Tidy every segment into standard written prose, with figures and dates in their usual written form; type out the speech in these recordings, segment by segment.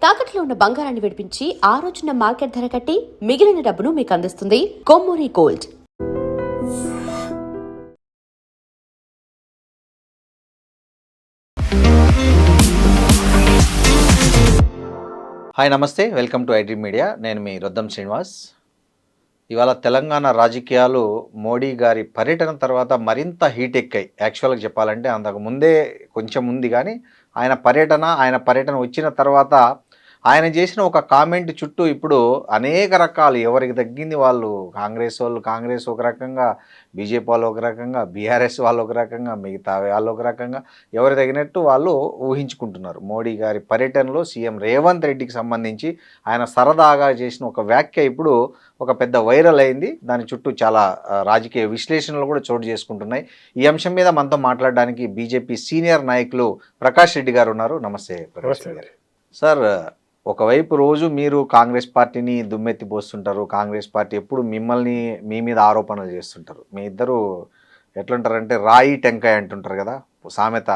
తాకట్లో ఉన్న బంగారాన్ని విడిపించి ఆ రోజున మార్కెట్ ధర కట్టి మిగిలిన డబ్బును మీకు అందిస్తుంది కొమ్మూరి గోల్డ్. హాయ్ నమస్తే, వెల్కమ్ టు ఐడ్రీమ్ మీడియా. నేను మీ రొద్దం శ్రీనివాస్. ఇవాళ తెలంగాణ రాజకీయాలు మోడీ గారి పర్యటన తర్వాత మరింత హీట్ ఎక్కాయి. యాక్చువల్గా చెప్పాలంటే అంతకు ముందే కొంచెం ఉంది, కానీ ఆయన పర్యటన వచ్చిన తర్వాత ఆయన చేసిన ఒక కామెంట్ చుట్టూ ఇప్పుడు అనేక రకాలు, ఎవరికి తగ్గింది వాళ్ళు, కాంగ్రెస్ ఒక రకంగా, బీజేపీ వాళ్ళు ఒక రకంగా, బీఆర్ఎస్ వాళ్ళు ఒక రకంగా, మిగతా వాళ్ళు ఒక రకంగా, ఎవరు తగినట్టు వాళ్ళు ఊహించుకుంటున్నారు. మోడీ గారి పర్యటనలో సీఎం రేవంత్ రెడ్డికి సంబంధించి ఆయన సరదాగా చేసిన ఒక వ్యాఖ్య ఇప్పుడు ఒక పెద్ద వైరల్ అయింది. దాని చుట్టూ చాలా రాజకీయ విశ్లేషణలు కూడా చోటు చేసుకుంటున్నాయి. ఈ అంశం మీద మనతో మాట్లాడడానికి బీజేపీ సీనియర్ నాయకులు ప్రకాష్ రెడ్డి గారు ఉన్నారు. నమస్తే ప్రకాష్ రెడ్డి గారు. సార్, ఒకవైపు రోజు మీరు కాంగ్రెస్ పార్టీని దుమ్మెత్తి పోస్తుంటారు, కాంగ్రెస్ పార్టీ ఎప్పుడు మీ మీద ఆరోపణలు చేస్తుంటారు. మీ ఇద్దరు ఎట్లుంటారంటే రాయి టెంకాయ అంటుంటారు కదా సామెత,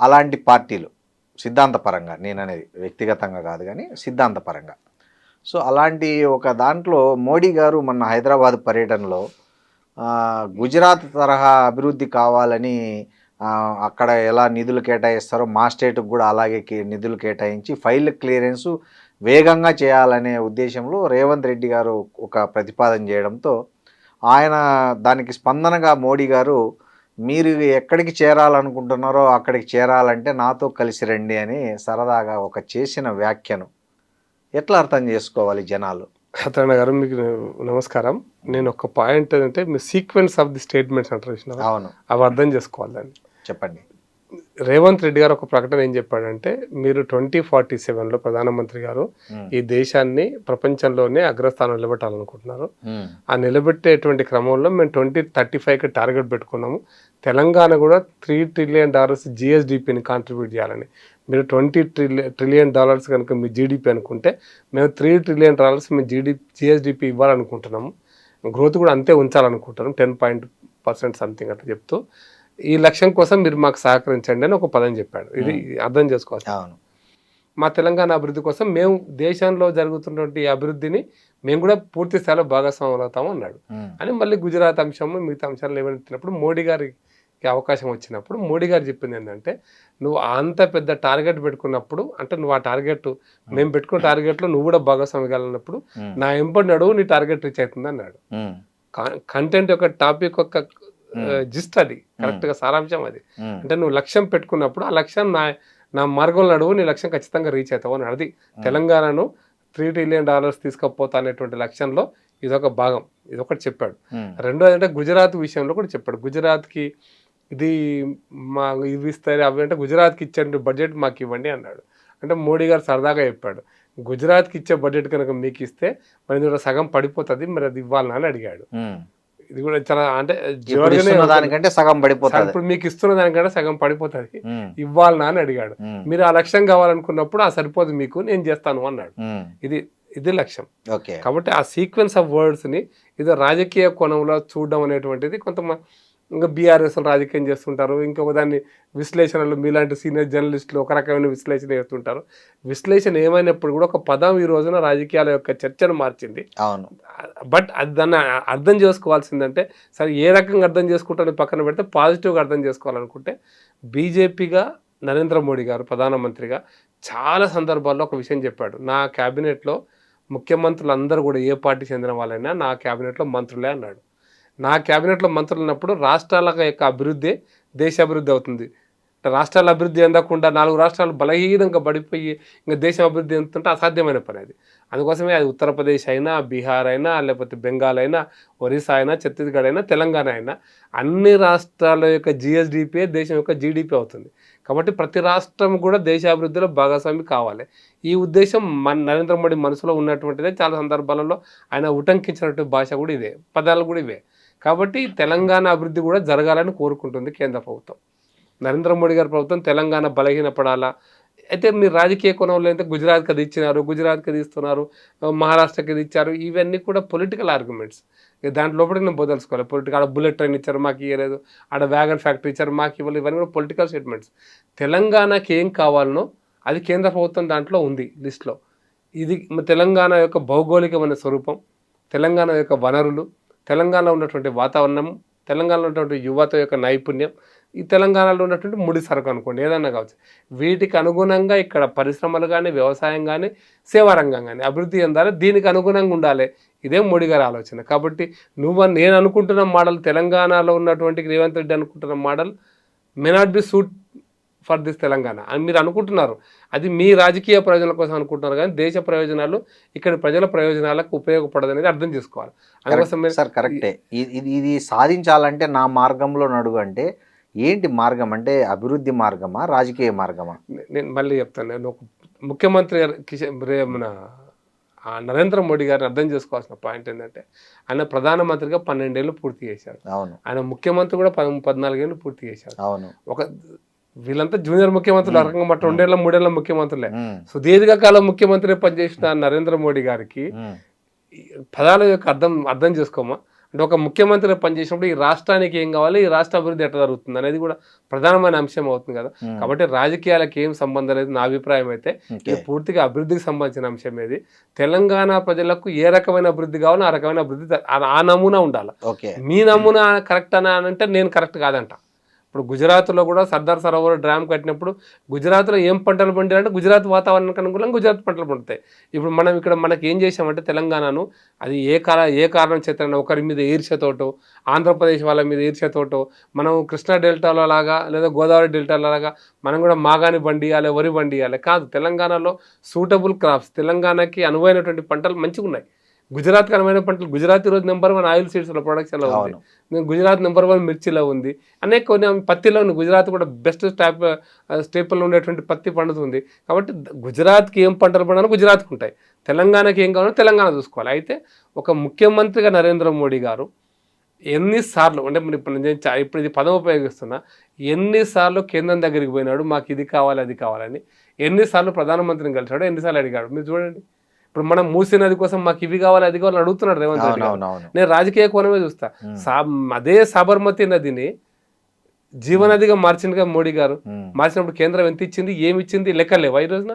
అలాంటి పార్టీలు సిద్ధాంతపరంగా, నేను అనేది వ్యక్తిగతంగా కాదు కానీ సిద్ధాంతపరంగా. సో అలాంటి ఒక దాంట్లో మోడీ గారు మొన్న హైదరాబాద్ పర్యటనలో గుజరాత్ తరహా అభివృద్ధి కావాలని అక్కడ ఎలా నిధులు కేటాయిస్తారో మా స్టేట్కి కూడా అలాగే నిధులు కేటాయించి ఫైల్ క్లియరెన్సు వేగంగా చేయాలనే ఉద్దేశంలో రేవంత్ రెడ్డి గారు ఒక ప్రతిపాదన చేయడంతో ఆయన దానికి స్పందనగా మోడీ గారు, మీరు ఎక్కడికి చేరాలనుకుంటున్నారో అక్కడికి చేరాలంటే నాతో కలిసి రండి అని సరదాగా ఒక చేసిన వ్యాఖ్యను ఎట్లా అర్థం చేసుకోవాలి జనాలు? అతన్న గారు, మీకు నమస్కారం. నేను ఒక పాయింట్ ఏంటంటే, మీ సీక్వెన్స్ ఆఫ్ ది స్టేట్మెంట్స్ అంటారు, అవును, అవి అర్థం చేసుకోవాలి. దాన్ని చెప్పండి. రేవంత్ రెడ్డి గారు ఒక ప్రకటన ఏం చెప్పాడంటే, మీరు 2047లో ప్రధానమంత్రి గారు ఈ దేశాన్ని ప్రపంచంలోనే అగ్రస్థానం నిలబెట్టాలనుకుంటున్నారు. ఆ నిలబెట్టేటువంటి క్రమంలో మేము 2035కి టార్గెట్ పెట్టుకున్నాము. తెలంగాణ కూడా $3 ట్రిలియన్ జిఎస్డిపిని కాంట్రిబ్యూట్ చేయాలని. మీరు $20 ట్రిలియన్ కనుక మీ జీడిపి అనుకుంటే, మేము $3 ట్రిలియన్ మీ జిఎస్డిపి ఇవ్వాలనుకుంటున్నాము. గ్రోత్ కూడా అంతే ఉంచాలనుకుంటున్నాం, 10% సంథింగ్ అట్లా చెప్తూ, ఈ లక్ష్యం కోసం మీరు మాకు సహకరించండి అని ఒక పదం చెప్పాడు. ఇది అర్థం చేసుకోవాలి. అవును, మా తెలంగాణ అభివృద్ధి కోసం మేము దేశంలో జరుగుతున్నటువంటి అభివృద్ధిని మేము కూడా పూర్తి స్థాయిలో భాగస్వాములు అవుతాము అన్నాడు. అని మళ్ళీ గుజరాత్ అంశము మిగతా అంశాలు లేవనెత్తినప్పుడు మోడీ గారికి అవకాశం వచ్చినప్పుడు మోడీ గారు చెప్పింది ఏంటంటే, నువ్వు అంత పెద్ద టార్గెట్ పెట్టుకున్నప్పుడు, అంటే నువ్వు ఆ టార్గెట్, మేము పెట్టుకున్న టార్గెట్లో నువ్వు కూడా భాగస్వామి కావాలన్నప్పుడు నా ఎంపడి నడువు నీ టార్గెట్ రీచ్ అవుతుంది అన్నాడు. కంటెంట్ యొక్క టాపిక్ యొక్క జిస్ట్ అది, కరెక్ట్గా సారాంశం అది. అంటే నువ్వు లక్ష్యం పెట్టుకున్నప్పుడు ఆ లక్ష్యం నా మార్గంలో నడువు, నీ లక్ష్యం ఖచ్చితంగా రీచ్ అవుతావు అని. అది తెలంగాణను $3 ట్రిలియన్ తీసుకపోతా అనేటువంటి లక్ష్యంలో ఇదొక భాగం, ఇదొకటి చెప్పాడు. రెండోది అంటే గుజరాత్ విషయంలో కూడా చెప్పాడు. గుజరాత్కి ఇది ఇవి ఇస్తారు అవి, అంటే గుజరాత్కి ఇచ్చే బడ్జెట్ మాకు ఇవ్వండి అన్నాడు. అంటే మోడీ గారు సరదాగా చెప్పాడు, గుజరాత్కి ఇచ్చే బడ్జెట్ కనుక మీకు ఇస్తే మరి ఇందులో సగం పడిపోతుంది, మరి అది ఇవ్వాలని అని అడిగాడు. ఇది కూడా చాలా అంటే దానికంటే సగం పడిపోతుంది, ఇప్పుడు మీకు ఇస్తున్న దానికంటే సగం పడిపోతుంది, ఇవ్వాలనా అని అడిగాడు. మీరు ఆ లక్ష్యం కావాలనుకున్నప్పుడు ఆ సరిపోదు మీకు, నేను చేస్తాను అన్నాడు. ఇది లక్ష్యం. కాబట్టి ఆ సీక్వెన్స్ ఆఫ్ వర్డ్స్ని ఇది రాజకీయ కోణంలో చూడడం అనేటువంటిది కొంతమంది ఇంకా బీఆర్ఎస్ రాజకీయం చేస్తుంటారు, ఇంకొక దాన్ని విశ్లేషణలు మీలాంటి సీనియర్ జర్నలిస్టులు ఒక రకమైన విశ్లేషణ చేస్తుంటారు. విశ్లేషణ ఏమైనప్పుడు కూడా ఒక పదం ఈ రోజున రాజకీయాల యొక్క చర్చను మార్చింది. అవును, బట్ అది దాన్ని అర్థం చేసుకోవాల్సిందంటే, సరే ఏ రకంగా అర్థం చేసుకుంటారని పక్కన పెడితే పాజిటివ్గా అర్థం చేసుకోవాలనుకుంటే, బీజేపీగా నరేంద్ర మోడీ గారు ప్రధానమంత్రిగా చాలా సందర్భాల్లో ఒక విషయం చెప్పాడు, నా క్యాబినెట్లో ముఖ్యమంత్రులు అందరూ కూడా ఏ పార్టీ చెందిన వాళ్ళైనా నా క్యాబినెట్లో మంత్రులే అన్నాడు. నా క్యాబినెట్లో మంత్రులు ఉన్నప్పుడు రాష్ట్రాల యొక్క అభివృద్ధి దేశ అభివృద్ధి అవుతుంది. రాష్ట్రాల అభివృద్ధి అందకుండా 4 రాష్ట్రాలు బలహీనంగా పడిపోయి ఇంకా దేశం అభివృద్ధి ఎందుకుంటే అసాధ్యమైన పని అది. అందుకోసమే అది ఉత్తరప్రదేశ్ అయినా, బీహార్ అయినా, లేకపోతే బెంగాల్ అయినా, ఒరిస్సా అయినా, ఛత్తీస్గఢ్ అయినా, తెలంగాణ అయినా, అన్ని రాష్ట్రాల యొక్క జిఎస్డిపి దేశం యొక్క జీడిపి అవుతుంది. కాబట్టి ప్రతి రాష్ట్రం కూడా దేశాభివృద్ధిలో భాగస్వామి కావాలి. ఈ ఉద్దేశం నరేంద్ర మోడీ మనసులో ఉన్నటువంటిదే. చాలా సందర్భాలలో ఆయన ఉటంకించినటువంటి భాష కూడా ఇదే, పదాలు కూడా ఇవే. కాబట్టి తెలంగాణ అభివృద్ధి కూడా జరగాలని కోరుకుంటుంది కేంద్ర ప్రభుత్వం. నరేంద్ర మోడీ గారి ప్రభుత్వం తెలంగాణ బలహీనపడాలా, అయితే మీరు రాజకీయ కోణంలో అయితే గుజరాత్కి అది ఇచ్చినారు, గుజరాత్కి అది ఇస్తున్నారు, మహారాష్ట్రకి ఇది ఇచ్చారు, ఇవన్నీ కూడా పొలిటికల్ ఆర్గ్యుమెంట్స్. దాంట్లో లోపలికి నేను బోదలుచుకోవాలి. పొలిటికల్ ఆడ బుల్లెట్ ట్రైన్ ఇచ్చారు మాకు ఇవ్వలేదు, ఆడ వ్యాగన్ ఫ్యాక్టరీ ఇచ్చారు మాకు ఇవ్వలేదు, ఇవన్నీ కూడా పొలిటికల్ స్టేట్మెంట్స్. తెలంగాణకి ఏం కావాలనో అది కేంద్ర ప్రభుత్వం దాంట్లో ఉంది లిస్ట్లో. ఇది తెలంగాణ యొక్క భౌగోళికమైన స్వరూపం, తెలంగాణ యొక్క వనరులు, తెలంగాణలో ఉన్నటువంటి వాతావరణం, తెలంగాణలో ఉన్నటువంటి యువత యొక్క నైపుణ్యం, ఈ తెలంగాణలో ఉన్నటువంటి ముడి సరుకు అనుకోండి, ఏదన్నా కావచ్చు. వీటికి అనుగుణంగా ఇక్కడ పరిశ్రమలు కానీ, వ్యవసాయం కానీ, సేవారంగం కానీ అభివృద్ధి చెందాలి. దీనికి అనుగుణంగా ఉండాలి. ఇదే మోడీ గారి ఆలోచన. కాబట్టి నేను అనుకుంటున్న మోడల్, తెలంగాణలో ఉన్నటువంటి రేవంత్ రెడ్డి అనుకుంటున్న model may not be suit for this Telangana అని మీరు అనుకుంటున్నారు. అది మీ రాజకీయ ప్రయోజనాల కోసం అనుకుంటున్నారు, కానీ దేశ ప్రయోజనాలు, ఇక్కడ ప్రజల ప్రయోజనాలకు ఉపయోగపడదు అనేది అర్థం చేసుకోవాలి. అందుకోసమే సార్ కరెక్టే. ఇది సాధించాలంటే నా మార్గంలో నడుగు అంటే ఏంటి మార్గం? అంటే అభివృద్ధి మార్గమా, రాజకీయ మార్గమా? నేను మళ్ళీ చెప్తాను. నేను ఒక ముఖ్యమంత్రి మన నరేంద్ర మోడీ గారిని అర్థం చేసుకోవాల్సిన పాయింట్ ఏంటంటే, ఆయన ప్రధానమంత్రిగా 12 ఏళ్ళు పూర్తి చేశారు. అవును. ఆయన ముఖ్యమంత్రి కూడా 14 ఏళ్ళు పూర్తి చేశారు. అవును. వీళ్ళంతా జూనియర్ ముఖ్యమంత్రులు, రకంగా బట్టి 2 ఏళ్ళ 3 ఏళ్ళ ముఖ్యమంత్రులే. సుదీర్ఘకాలం ముఖ్యమంత్రి పనిచేసిన నరేంద్ర మోడీ గారికి పదాల యొక్క అర్థం చేసుకోమా అంటే, ఒక ముఖ్యమంత్రి పనిచేసినప్పుడు ఈ రాష్ట్రానికి ఏం కావాలి, ఈ రాష్ట్ర అభివృద్ధి ఎట్లా జరుగుతుంది అనేది కూడా ప్రధానమైన అంశం అవుతుంది కదా. కాబట్టి రాజకీయాలకు ఏం సంబంధం లేదు నా అభిప్రాయం అయితే. ఇది పూర్తిగా అభివృద్ధికి సంబంధించిన అంశం. ఏది తెలంగాణ ప్రజలకు ఏ రకమైన అభివృద్ధి కావాలో ఆ రకమైన అభివృద్ధి, ఆ నమూనా ఉండాలి. మీ నమూనా కరెక్ట్ అని అంటే నేను కరెక్ట్ కాదంట. ఇప్పుడు గుజరాత్లో కూడా సర్దార్ సరోవర్ డ్యామ్ కట్టినప్పుడు గుజరాత్లో ఏం పంటలు పండారంటే గుజరాత్ వాతావరణానికి అనుకూలంగా గుజరాత్ పంటలు పండుతాయి. ఇప్పుడు మనం ఇక్కడ మనకి ఏం చేసామంటే, తెలంగాణను అది ఏ కారణం చేత ఒకరి మీద ఈర్ష్యతోటో, ఆంధ్రప్రదేశ్ వాళ్ళ మీద ఈర్ష్యతోటో, మనం కృష్ణా డెల్టాలో లాగా లేదా గోదావరి డెల్టాలో లాగా మనం కూడా మాగాని పండియాలి, వరి పండియాలి కాదు. తెలంగాణలో సూటబుల్ క్రాప్స్, తెలంగాణకి అనువైనటువంటి పంటలు మంచిగా ఉన్నాయి. గుజరాత్కి అనువైన పంటలు, గుజరాత్ ఈరోజు నెంబర్ 1 ఆయిల్ సీడ్స్లో ప్రొడక్షన్లో ఉంది. గుజరాత్ నెంబర్ 1 మిర్చిలో ఉంది. అనేక కొన్ని పత్తిలో ఉంది. గుజరాత్ కూడా బెస్ట్ స్టేపుల్లో ఉండేటువంటి పత్తి పండుతుంది. కాబట్టి గుజరాత్కి ఏం పంటలు పండాలో గుజరాత్కి ఉంటాయి, తెలంగాణకి ఏం కావాలో తెలంగాణ చూసుకోవాలి. అయితే ఒక ముఖ్యమంత్రిగా నరేంద్ర మోడీ గారు ఎన్నిసార్లు అంటే ఇప్పుడు ఇది పదం ఉపయోగిస్తున్నా, ఎన్నిసార్లు కేంద్రం దగ్గరికి పోయినాడు, మాకు ఇది కావాలి అది కావాలని, ఎన్నిసార్లు ప్రధానమంత్రిని కలిసాడు, ఎన్నిసార్లు అడిగాడు. మీరు చూడండి, ఇప్పుడు మనం మూసీ నది కోసం మాకు ఇవి కావాలి అది కావాలని అడుగుతున్నాడు రేవంత్ రెడ్డి గారు. నేను రాజకీయ కోణమే చూస్తా. అదే సాబర్మతి నదిని జీవనదిగా మార్చిందిగా మోడీ గారు. మార్చినప్పుడు కేంద్రం ఎంత ఇచ్చింది, ఏమి ఇచ్చింది లెక్కలేవా ఈ రోజున?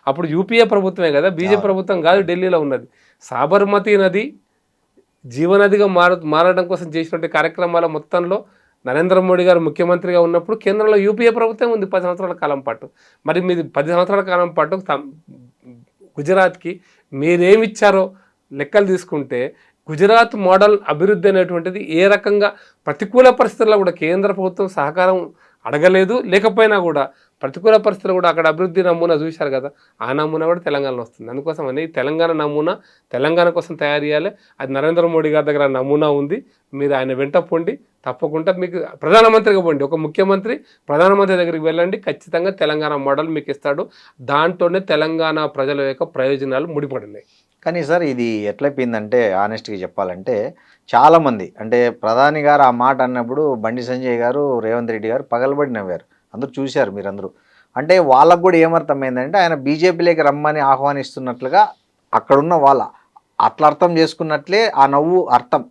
అప్పుడు యూపీఏ ప్రభుత్వమే కదా, బీజేపీ ప్రభుత్వం కాదు, ఢిల్లీలో ఉన్నది. సాబర్మతి నది జీవనదిగా మారడం కోసం చేసినటువంటి కార్యక్రమాల మొత్తంలో నరేంద్ర మోడీ గారు ముఖ్యమంత్రిగా ఉన్నప్పుడు కేంద్రంలో యూపీఏ ప్రభుత్వం ఉంది 10 సంవత్సరాల కాలం పాటు. మరి మీది 10 సంవత్సరాల కాలం పాటు గుజరాత్కి మీరేమిచ్చారో లెక్కలు తీసుకుంటే, గుజరాత్ మోడల్ అభివృద్ధి అనేటువంటిది ఏ రకంగా ప్రతికూల పరిస్థితుల్లో కూడా కేంద్ర ప్రభుత్వం సహకారం అడగలేదు, లేకపోయినా కూడా ప్రతికూల పరిస్థితులు కూడా అక్కడ అభివృద్ధి నమూనా చూశారు కదా, ఆ నమూనా కూడా తెలంగాణలో వస్తుంది. అందుకోసం అని తెలంగాణ నమూనా తెలంగాణ కోసం తయారు చేయాలి. అది నరేంద్ర మోడీ గారి దగ్గర నమూనా ఉంది. మీరు ఆయన వెంట పొండి, తప్పకుండా మీకు ప్రధానమంత్రిగా పోండి. ఒక ముఖ్యమంత్రి ప్రధానమంత్రి దగ్గరికి వెళ్ళండి, ఖచ్చితంగా తెలంగాణ మోడల్ మీకు ఇస్తాడు. దాంట్లోనే తెలంగాణ ప్రజల యొక్క ప్రయోజనాలు ముడిపడినాయి. కానీ సార్ ఇది ఎట్లయిపోయిందంటే, ఆనెస్ట్గా చెప్పాలంటే చాలామంది అంటే ప్రధాని గారు ఆ మాట అన్నప్పుడు బండి సంజయ్ గారు, రేవంత్ రెడ్డి గారు పగలబడి నవ్వారు. అందరూ చూశారు మీరందరూ. అంటే వాళ్ళకు కూడా ఏమర్థమైందంటే, ఆయన బీజేపీలోకి రమ్మని ఆహ్వానిస్తున్నట్లుగా అక్కడున్న వాళ్ళ అట్లా అర్థం చేసుకున్నట్లే ఆ నవ్వు అర్థం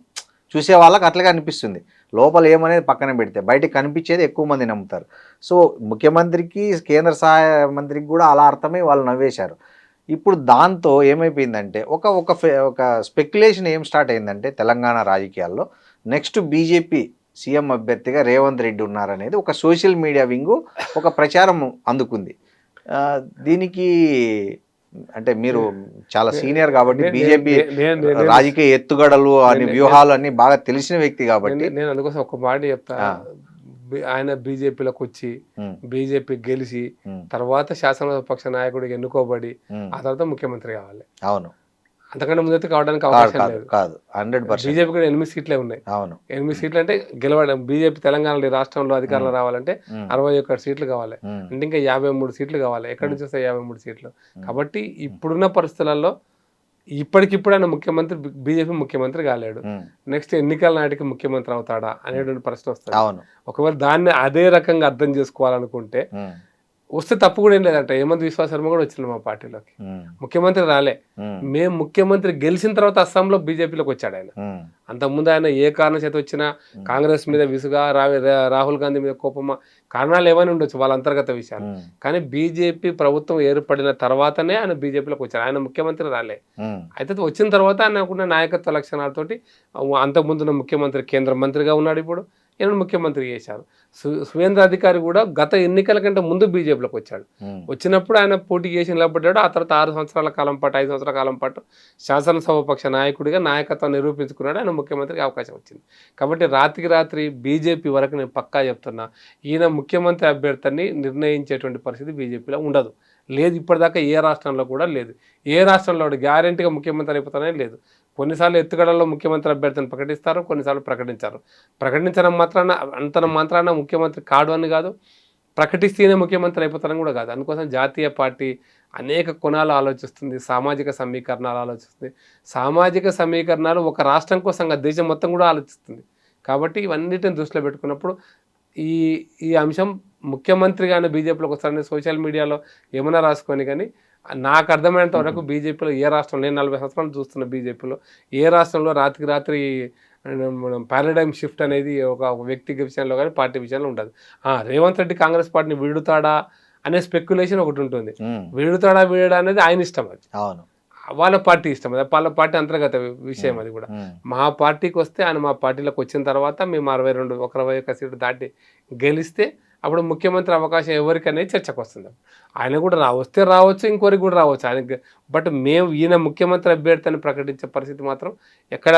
చూసే వాళ్ళకి అట్లాగే అనిపిస్తుంది. లోపల ఏమనేది పక్కన పెడితే బయటకు కనిపించేది ఎక్కువ మంది నమ్ముతారు. సో ముఖ్యమంత్రికి, కేంద్ర సహాయ మంత్రికి కూడా అలా అర్థమై వాళ్ళు నవ్వేశారు. ఇప్పుడు దాంతో ఏమైపోయిందంటే ఒక స్పెక్యులేషన్ ఏం స్టార్ట్ అయిందంటే, తెలంగాణ రాజకీయాల్లో నెక్స్ట్ బీజేపీ సీఎం అభ్యర్థిగా రేవంత్ రెడ్డి ఉన్నారనేది ఒక సోషల్ మీడియా వింగు ఒక ప్రచారం అందుకుంది. దీనికి అంటే మీరు చాలా సీనియర్ కాబట్టి, బీజేపీ రాజకీయ ఎత్తుగడలు అని వ్యూహాలు అన్ని బాగా తెలిసిన వ్యక్తి కాబట్టి నేను అందుకోసం ఒక మాట చెప్తా. ఆయన బీజేపీలోకి వచ్చి బీజేపీ గెలిచి తర్వాత శాసనపక్ష నాయకుడికి ఎన్నుకోబడి ఆ తర్వాత ముఖ్యమంత్రి కావాలి. అవును, అంతకంటే ముందైతే కావడానికి అవకాశం లేదు. కాదు 100%. బీజేపీ కూడా 8 సీట్లే ఉన్నాయి. అవును, 8 సీట్లు అంటే గెలవడం. బీజేపీ తెలంగాణ రాష్ట్రంలో అధికారంలో రావాలంటే 61 సీట్లు కావాలి. అంటే ఇంకా 53 సీట్లు కావాలి. ఎక్కడి నుంచి వస్తాయి 53 సీట్లు? కాబట్టి ఇప్పుడున్న పరిస్థితులలో ఇప్పటికిప్పుడు ఆయన ముఖ్యమంత్రి, బీజేపీ ముఖ్యమంత్రి కాలేడు. నెక్స్ట్ ఎన్నికల నాటికి ముఖ్యమంత్రి అవుతాడా అనేటువంటి ప్రశ్న వస్తుంది. ఒకవేళ దాన్ని అదే రకంగా అర్థం చేసుకోవాలనుకుంటే, వస్తే తప్పు కూడా ఏం లేదంట. హేమంత్ విశ్వ శర్మ కూడా వచ్చింది మా పార్టీలోకి, ముఖ్యమంత్రి రాలే. మేము ముఖ్యమంత్రి గెలిచిన తర్వాత అస్సాంలో బీజేపీలోకి వచ్చాడు ఆయన. అంతకుముందు ఆయన ఏ కారణం చేత వచ్చినా కాంగ్రెస్ మీద విసుగా, రాహుల్ గాంధీ మీద కోపమా, కారణాలు ఏమైనా ఉండొచ్చు వాళ్ళ అంతర్గత విషయాలు. కానీ బీజేపీ ప్రభుత్వం ఏర్పడిన తర్వాతనే ఆయన బీజేపీలోకి వచ్చాడు, ఆయన ముఖ్యమంత్రి రాలే. అయితే వచ్చిన తర్వాత ఆయనకున్న నాయకత్వ లక్షణాలతోటి అంతకుముందున్న ముఖ్యమంత్రి కేంద్ర మంత్రిగా ఉన్నాడు, ఇప్పుడు ఈయన ముఖ్యమంత్రి చేశారు. సువేంద్ర అధికారి కూడా గత ఎన్నికల కంటే ముందు బీజేపీలోకి వచ్చాడు. వచ్చినప్పుడు ఆయన పోటీ చేసి నిలబడ్డాడు. ఆ తర్వాత 6 సంవత్సరాల కాలం పాటు 5 సంవత్సరాల కాలం పాటు శాసనసభాపక్ష నాయకుడిగా నాయకత్వం నిరూపించుకున్నాడు. ఆయన ముఖ్యమంత్రికి అవకాశం వచ్చింది. కాబట్టి రాత్రికి రాత్రి బీజేపీ వరకు నేను పక్కా చెప్తున్నా, ఈయన ముఖ్యమంత్రి అభ్యర్థిని నిర్ణయించేటువంటి పరిస్థితి బీజేపీలో ఉండదు, లేదు. ఇప్పటిదాకా ఏ రాష్ట్రంలో కూడా లేదు. ఏ రాష్ట్రంలో గ్యారెంటీగా ముఖ్యమంత్రి అయిపోతానే లేదు. కొన్నిసార్లు ఎత్తుగడల్లో ముఖ్యమంత్రి అభ్యర్థిని ప్రకటిస్తారు, కొన్నిసార్లు ప్రకటించారు. ప్రకటించడం మాత్రాన ముఖ్యమంత్రి కాడు అని కాదు, ప్రకటిస్తేనే ముఖ్యమంత్రి అయిపోతారని కూడా కాదు. అందుకోసం జాతీయ పార్టీ అనేక కోణాలు ఆలోచిస్తుంది, సామాజిక సమీకరణాలు ఆలోచిస్తుంది. సామాజిక సమీకరణాలు ఒక రాష్ట్రం కోసం దేశం మొత్తం కూడా ఆలోచిస్తుంది. కాబట్టి ఇవన్నిటిని దృష్టిలో పెట్టుకున్నప్పుడు ఈ అంశం ముఖ్యమంత్రిగానే బీజేపీలోకి వస్తారని సోషల్ మీడియాలో ఏమైనా రాసుకొని, కానీ నాకు అర్థమైనంత వరకు బీజేపీలో ఏ రాష్ట్రంలో, నేను 40 సంవత్సరాలు చూస్తున్న బీజేపీలో ఏ రాష్ట్రంలో రాత్రికి రాత్రి పారాడైమ్ షిఫ్ట్ అనేది ఒక వ్యక్తి విషయంలో కానీ పార్టీ విషయంలో ఉండదు. రేవంత్ రెడ్డి కాంగ్రెస్ పార్టీని వీడుతాడా అనే స్పెక్యులేషన్ ఒకటి ఉంటుంది. వీడుతాడా వీడడా అనేది ఆయన ఇష్టం, అది వాళ్ళ పార్టీ ఇష్టం, అది వాళ్ళ పార్టీ అంతర్గత విషయం. అది కూడా మా పార్టీకి వస్తే ఆయన మా పార్టీలోకి వచ్చిన తర్వాత మేము 61 సీట్లు దాటి గెలిస్తే అప్పుడు ముఖ్యమంత్రి అవకాశం ఎవరికనేది చర్చకు వస్తుంది. ఆయన కూడా వస్తే రావచ్చు, ఇంకోరికి కూడా రావచ్చు ఆయనకి. బట్ మేము ఈయన ముఖ్యమంత్రి అభ్యర్థిని ప్రకటించే పరిస్థితి మాత్రం ఎక్కడ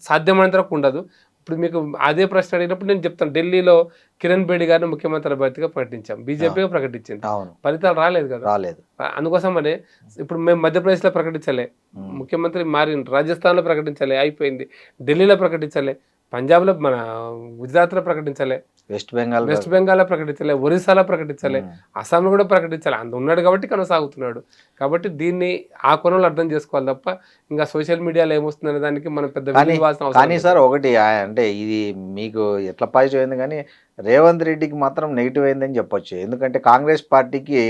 సాధ్యమైనంత వరకు ఉండదు. ఇప్పుడు మీకు అదే ప్రశ్న అడిగినప్పుడు నేను చెప్తాను, ఢిల్లీలో కిరణ్ బేడి గారిని ముఖ్యమంత్రి అభ్యర్థిగా ప్రకటించాం, బీజేపీగా ప్రకటించింది, ఫలితాలు రాలేదు కదా. అందుకోసమనే ఇప్పుడు మేము మధ్యప్రదేశ్లో ప్రకటించలే, ముఖ్యమంత్రి మారింది, రాజస్థాన్లో ప్రకటించలే, అయిపోయింది, ఢిల్లీలో ప్రకటించలే, పంజాబ్లో మన గుజరాత్లో ప్రకటించలే, వెస్ట్ బెంగాల్లో ప్రకటించలే, ఒరిస్సాలో ప్రకటించలే, అస్సాంలో కూడా ప్రకటించాలి. అంత ఉన్నాడు కాబట్టి కొనసాగుతున్నాడు. కాబట్టి దీన్ని ఆ కోణంలో అర్థం చేసుకోవాలి తప్ప ఇంకా సోషల్ మీడియాలో ఏమొస్తుందనే దానికి మనం పెద్ద కానీ సార్ ఒకటి అంటే ఇది మీకు ఎట్లా పాజిటివ్ అయింది, కానీ రేవంత్ రెడ్డికి మాత్రం నెగిటివ్ అయిందని చెప్పొచ్చు. ఎందుకంటే కాంగ్రెస్ పార్టీకి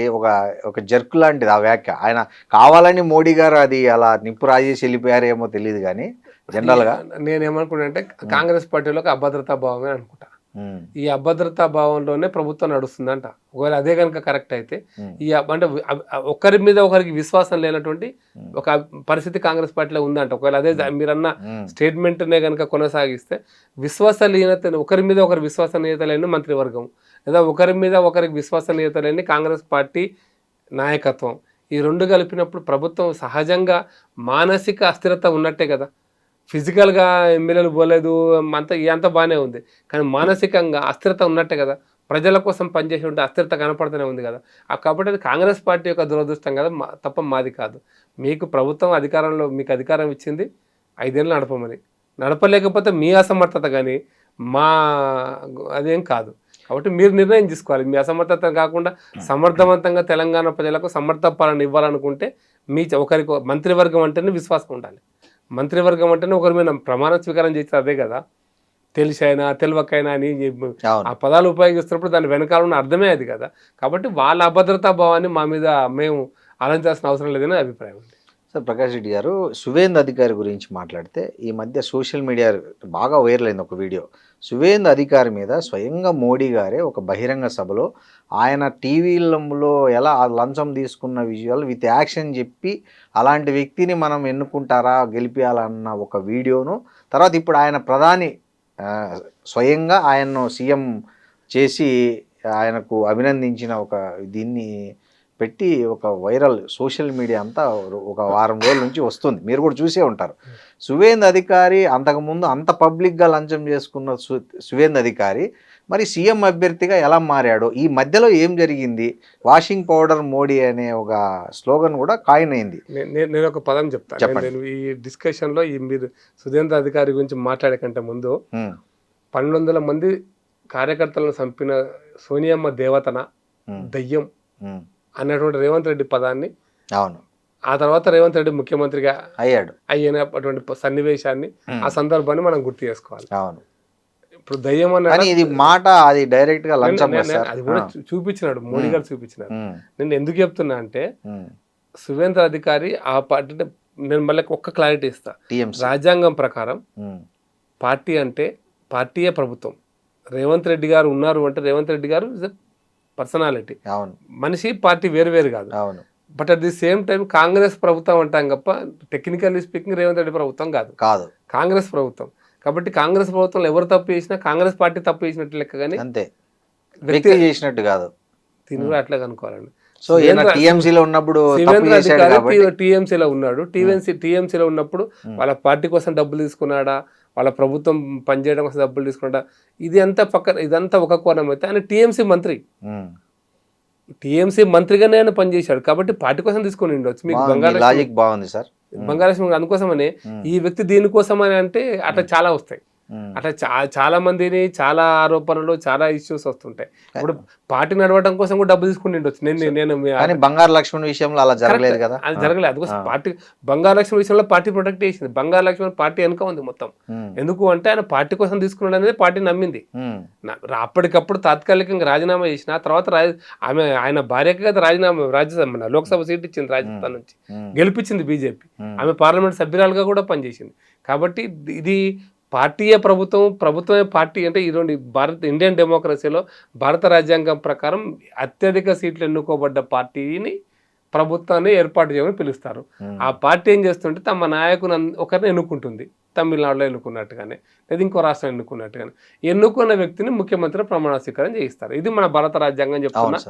ఒక జర్క్ లాంటిది ఆ వ్యాఖ్య. ఆయన కావాలని మోడీ గారు అది అలా నిప్పు రాజేసి వెళ్ళిపోయారేమో తెలియదు, కానీ జనరల్గా నేనేమనుకుంటా అంటే కాంగ్రెస్ పార్టీలోకి అభద్రతా భావమే అనుకుంటా. ఈ అభద్రతా భావంలోనే ప్రభుత్వం నడుస్తుందంట. ఒకవేళ అదే కనుక కరెక్ట్ అయితే అంటే ఒకరి మీద ఒకరికి విశ్వాసం లేనటువంటి ఒక పరిస్థితి కాంగ్రెస్ పార్టీలో ఉందంట. ఒకవేళ అదే మీరన్న స్టేట్మెంట్నే కనుక కొనసాగిస్తే విశ్వాసనీయత, ఒకరి మీద ఒకరి విశ్వసనీయత లేని మంత్రివర్గం, లేదా ఒకరి మీద ఒకరికి విశ్వసనీయత లేని కాంగ్రెస్ పార్టీ నాయకత్వం, ఈ రెండు కలిపినప్పుడు ప్రభుత్వం సహజంగా మానసిక అస్థిరత ఉన్నట్టే కదా. ఫిజికల్గా ఎమ్మెల్యేలు పోలేదు, అంతా బాగానే ఉంది, కానీ మానసికంగా అస్థిరత ఉన్నట్టే కదా. ప్రజల కోసం పనిచేసి ఉంటే అస్థిరత కనపడుతూనే ఉంది కదా. కాబట్టి అది కాంగ్రెస్ పార్టీ యొక్క దురదృష్టం కదా, తప్ప మాది కాదు. మీకు ప్రభుత్వం అధికారంలో మీకు అధికారం ఇచ్చింది 5 ఏళ్ళు నడపమని, నడపలేకపోతే మీ అసమర్థత కానీ అదేం కాదు. కాబట్టి మీరు నిర్ణయం తీసుకోవాలి. మీ అసమర్థత కాకుండా సమర్థవంతంగా తెలంగాణ ప్రజలకు సమర్థ పాలన ఇవ్వాలనుకుంటే ఒకరికి మంత్రివర్గం అంటేనే విశ్వాసం ఉండాలి. మంత్రివర్గం అంటేనే ఒకరి మీద ప్రమాణ స్వీకారం చేస్తారు, అదే కదా. తెలిసైనా తెలివకైనా అని ఆ పదాలు ఉపయోగిస్తున్నప్పుడు దాని వెనకాల ఉన్న అర్థమే అది కదా. కాబట్టి వాళ్ళ అభద్రతా భావాన్ని మా మీద మేము ఆలోచించాల్సిన అవసరం లేదని అభిప్రాయం ఉంది. సార్ ప్రకాష్ రెడ్డి గారు, సువేంద్ర అధికారి గురించి మాట్లాడితే ఈ మధ్య సోషల్ మీడియా బాగా వైరల్ అయింది ఒక వీడియో. సువేంద్ర అధికారి మీద స్వయంగా మోడీ గారే ఒక బహిరంగ సభలో ఆయన టీవీలలో ఎలా లంచం తీసుకున్న విజువల్ విత్ యాక్షన్ చెప్పి అలాంటి వ్యక్తిని మనం ఎన్నుకుంటారా గెలిపించాలన్న ఒక వీడియోను, తర్వాత ఇప్పుడు ఆయన ప్రధాని స్వయంగా ఆయన్ను సీఎం చేసి ఆయనకు అభినందించిన ఒక దీన్ని పెట్టి ఒక వైరల్ సోషల్ మీడియా అంతా ఒక వారం రోజుల నుంచి వస్తుంది, మీరు కూడా చూసే ఉంటారు. సువేంద్ర అధికారి అంతకుముందు అంత పబ్లిక్గా లంచం చేసుకున్న సువేంద్ర అధికారి మరి సీఎం అభ్యర్థిగా ఎలా మారాడో, ఈ మధ్యలో ఏం జరిగింది, వాషింగ్ పౌడర్ మోడీ అనే ఒక స్లోగన్ కూడా కాయిన్ అయింది. నేను ఒక పదం చెప్తాను. నేను ఈ డిస్కషన్లో మీరు సువేంద్ర అధికారి గురించి మాట్లాడే కంటే ముందు 1200 మంది కార్యకర్తలను చంపిన సోనియమ్మ దేవతన దయ్యం అన్నటువంటి రేవంత్ రెడ్డి పదాన్ని, అవును, ఆ తర్వాత రేవంత్ రెడ్డి ముఖ్యమంత్రిగా అయినటువంటి సన్నివేశాన్ని, ఆ సందర్భాన్ని మనం గుర్తు చేసుకోవాలి. అవును, ఇప్పుడు దయ్యం కానీ అన్నాడు, ఇది మాట అది డైరెక్ట్ గా లంచం కదా సార్. అది కూడా చూపించినాడు, మోడీ గారు చూపించినారు. ఉమ్, నేను ఎందుకు చెప్తున్నా అంటే ఉమ్, సువేంద్ర అధికారి ఆ పార్టీ, నేను మళ్ళీ ఒక్క క్లారిటీ ఇస్తా. TMC. రాజ్యాంగం ప్రకారం ఉమ్, పార్టీ అంటే పార్టీయే ప్రభుత్వం. రేవంత్ రెడ్డి గారు ఉన్నారు అంటే రేవంత్ రెడ్డి గారు ఇస్ పర్సనాలిటీ, అవును మనిషి, పార్టీ వేరు కాదు. అవును but at the same time Congress ప్రభుత్వం అంటాం తప్ప టెక్నికల్లీ స్పీకింగ్ రేవంత్ రెడ్డి ప్రభుత్వం కాదు, కాదు కాంగ్రెస్ ప్రభుత్వం. కాబట్టి కాంగ్రెస్ ప్రభుత్వంలో ఎవరు తప్పు చేసినా కాంగ్రెస్ పార్టీ తప్పు చేసినట్టు లెక్క, కానీ అంతే, వ్యక్తి వ్యక్తి చేసినట్టు కాదు. దీన్ని కూడా అట్లా కనుక్కోవాలండి. సో ఈయన టీఎంసీలో ఉన్నప్పుడు తప్పు సువేంద్ర చేశాడు అధికారి కాబట్టి టీఎంసీలో ఉన్నాడు. టీఎంసీలో ఉన్నప్పుడు వాళ్ళ పార్టీ కోసం డబ్బులు తీసుకున్నాడా, వాళ్ళ ప్రభుత్వం పనిచేయడం కోసం డబ్బులు తీసుకున్నాడా, ఇదంతా ఒక కోణం అయితే ఆయన టీఎంసీ మంత్రి. ఉమ్, టీఎంసీ మంత్రిగానే ఆయన పనిచేశాడు కాబట్టి పార్టీ కోసం తీసుకొని ఉండొచ్చు. మీకు బాగుంది, లాజిక్ బాగుంది సార్. బంగాలక్ష్మి అందుకోసమని ఈ వ్యక్తి దీనికోసమని అంటే అట్లా చాలా వస్తాయి. ఉమ్, అట్లా చాలా మందిని, చాలా ఆరోపణలు, చాలా ఇష్యూస్ వస్తుంటాయి. ఇప్పుడు పార్టీ నడవడం కోసం కూడా డబ్బు తీసుకుని ఉండొచ్చు. నేను కానీ బంగారు లక్ష్మణ్ విషయంలో అలా జరగలేదు కదా. అది జరగలేదు. అందుకోసం పార్టీ బంగారు లక్ష్మణ్ విషయంలో పార్టీ ప్రొటెక్ట్ చేసింది. బంగారు లక్ష్మణ్ పార్టీ వెనుక ఉంది మొత్తం. ఉమ్, ఎందుకు అంటే ఆయన పార్టీ కోసం తీసుకున్నాడు అనేది పార్టీ నమ్మింది. ఉమ్, అప్పటికప్పుడు తాత్కాలికంగా రాజీనామా చేసిన తర్వాత ఆయన భార్యకి కదా రాజ్యసభ లోక్సభ సీట్ ఇచ్చింది రాజస్థాన్ నుంచి, గెలిపించింది బీజేపీ. ఆమె పార్లమెంట్ సభ్యురాలుగా కూడా పనిచేసింది. కాబట్టి ఇది పార్టీయే ప్రభుత్వమే పార్టీ. అంటే ఈ రెండు ఇండియన్ డెమోక్రసీలో భారత రాజ్యాంగం ప్రకారం అత్యధిక సీట్లు ఎన్నుకోబడ్డ పార్టీని ప్రభుత్వాన్ని ఏర్పాటు చేయమని పిలుస్తారు. ఆ పార్టీ ఏం చేస్తుంటే తమ నాయకుని ఒకరిని ఎన్నుకుంటుంది, తమిళనాడులో ఎన్నుకున్నట్టుగానే లేదా ఇంకో రాష్ట్రం ఎన్నుకున్నట్టుగానే. ఎన్నుకున్న వ్యక్తిని ముఖ్యమంత్రి ప్రమాణ స్వీకారం చేయిస్తారు. ఇది మన భారత రాజ్యాంగం చెప్తున్న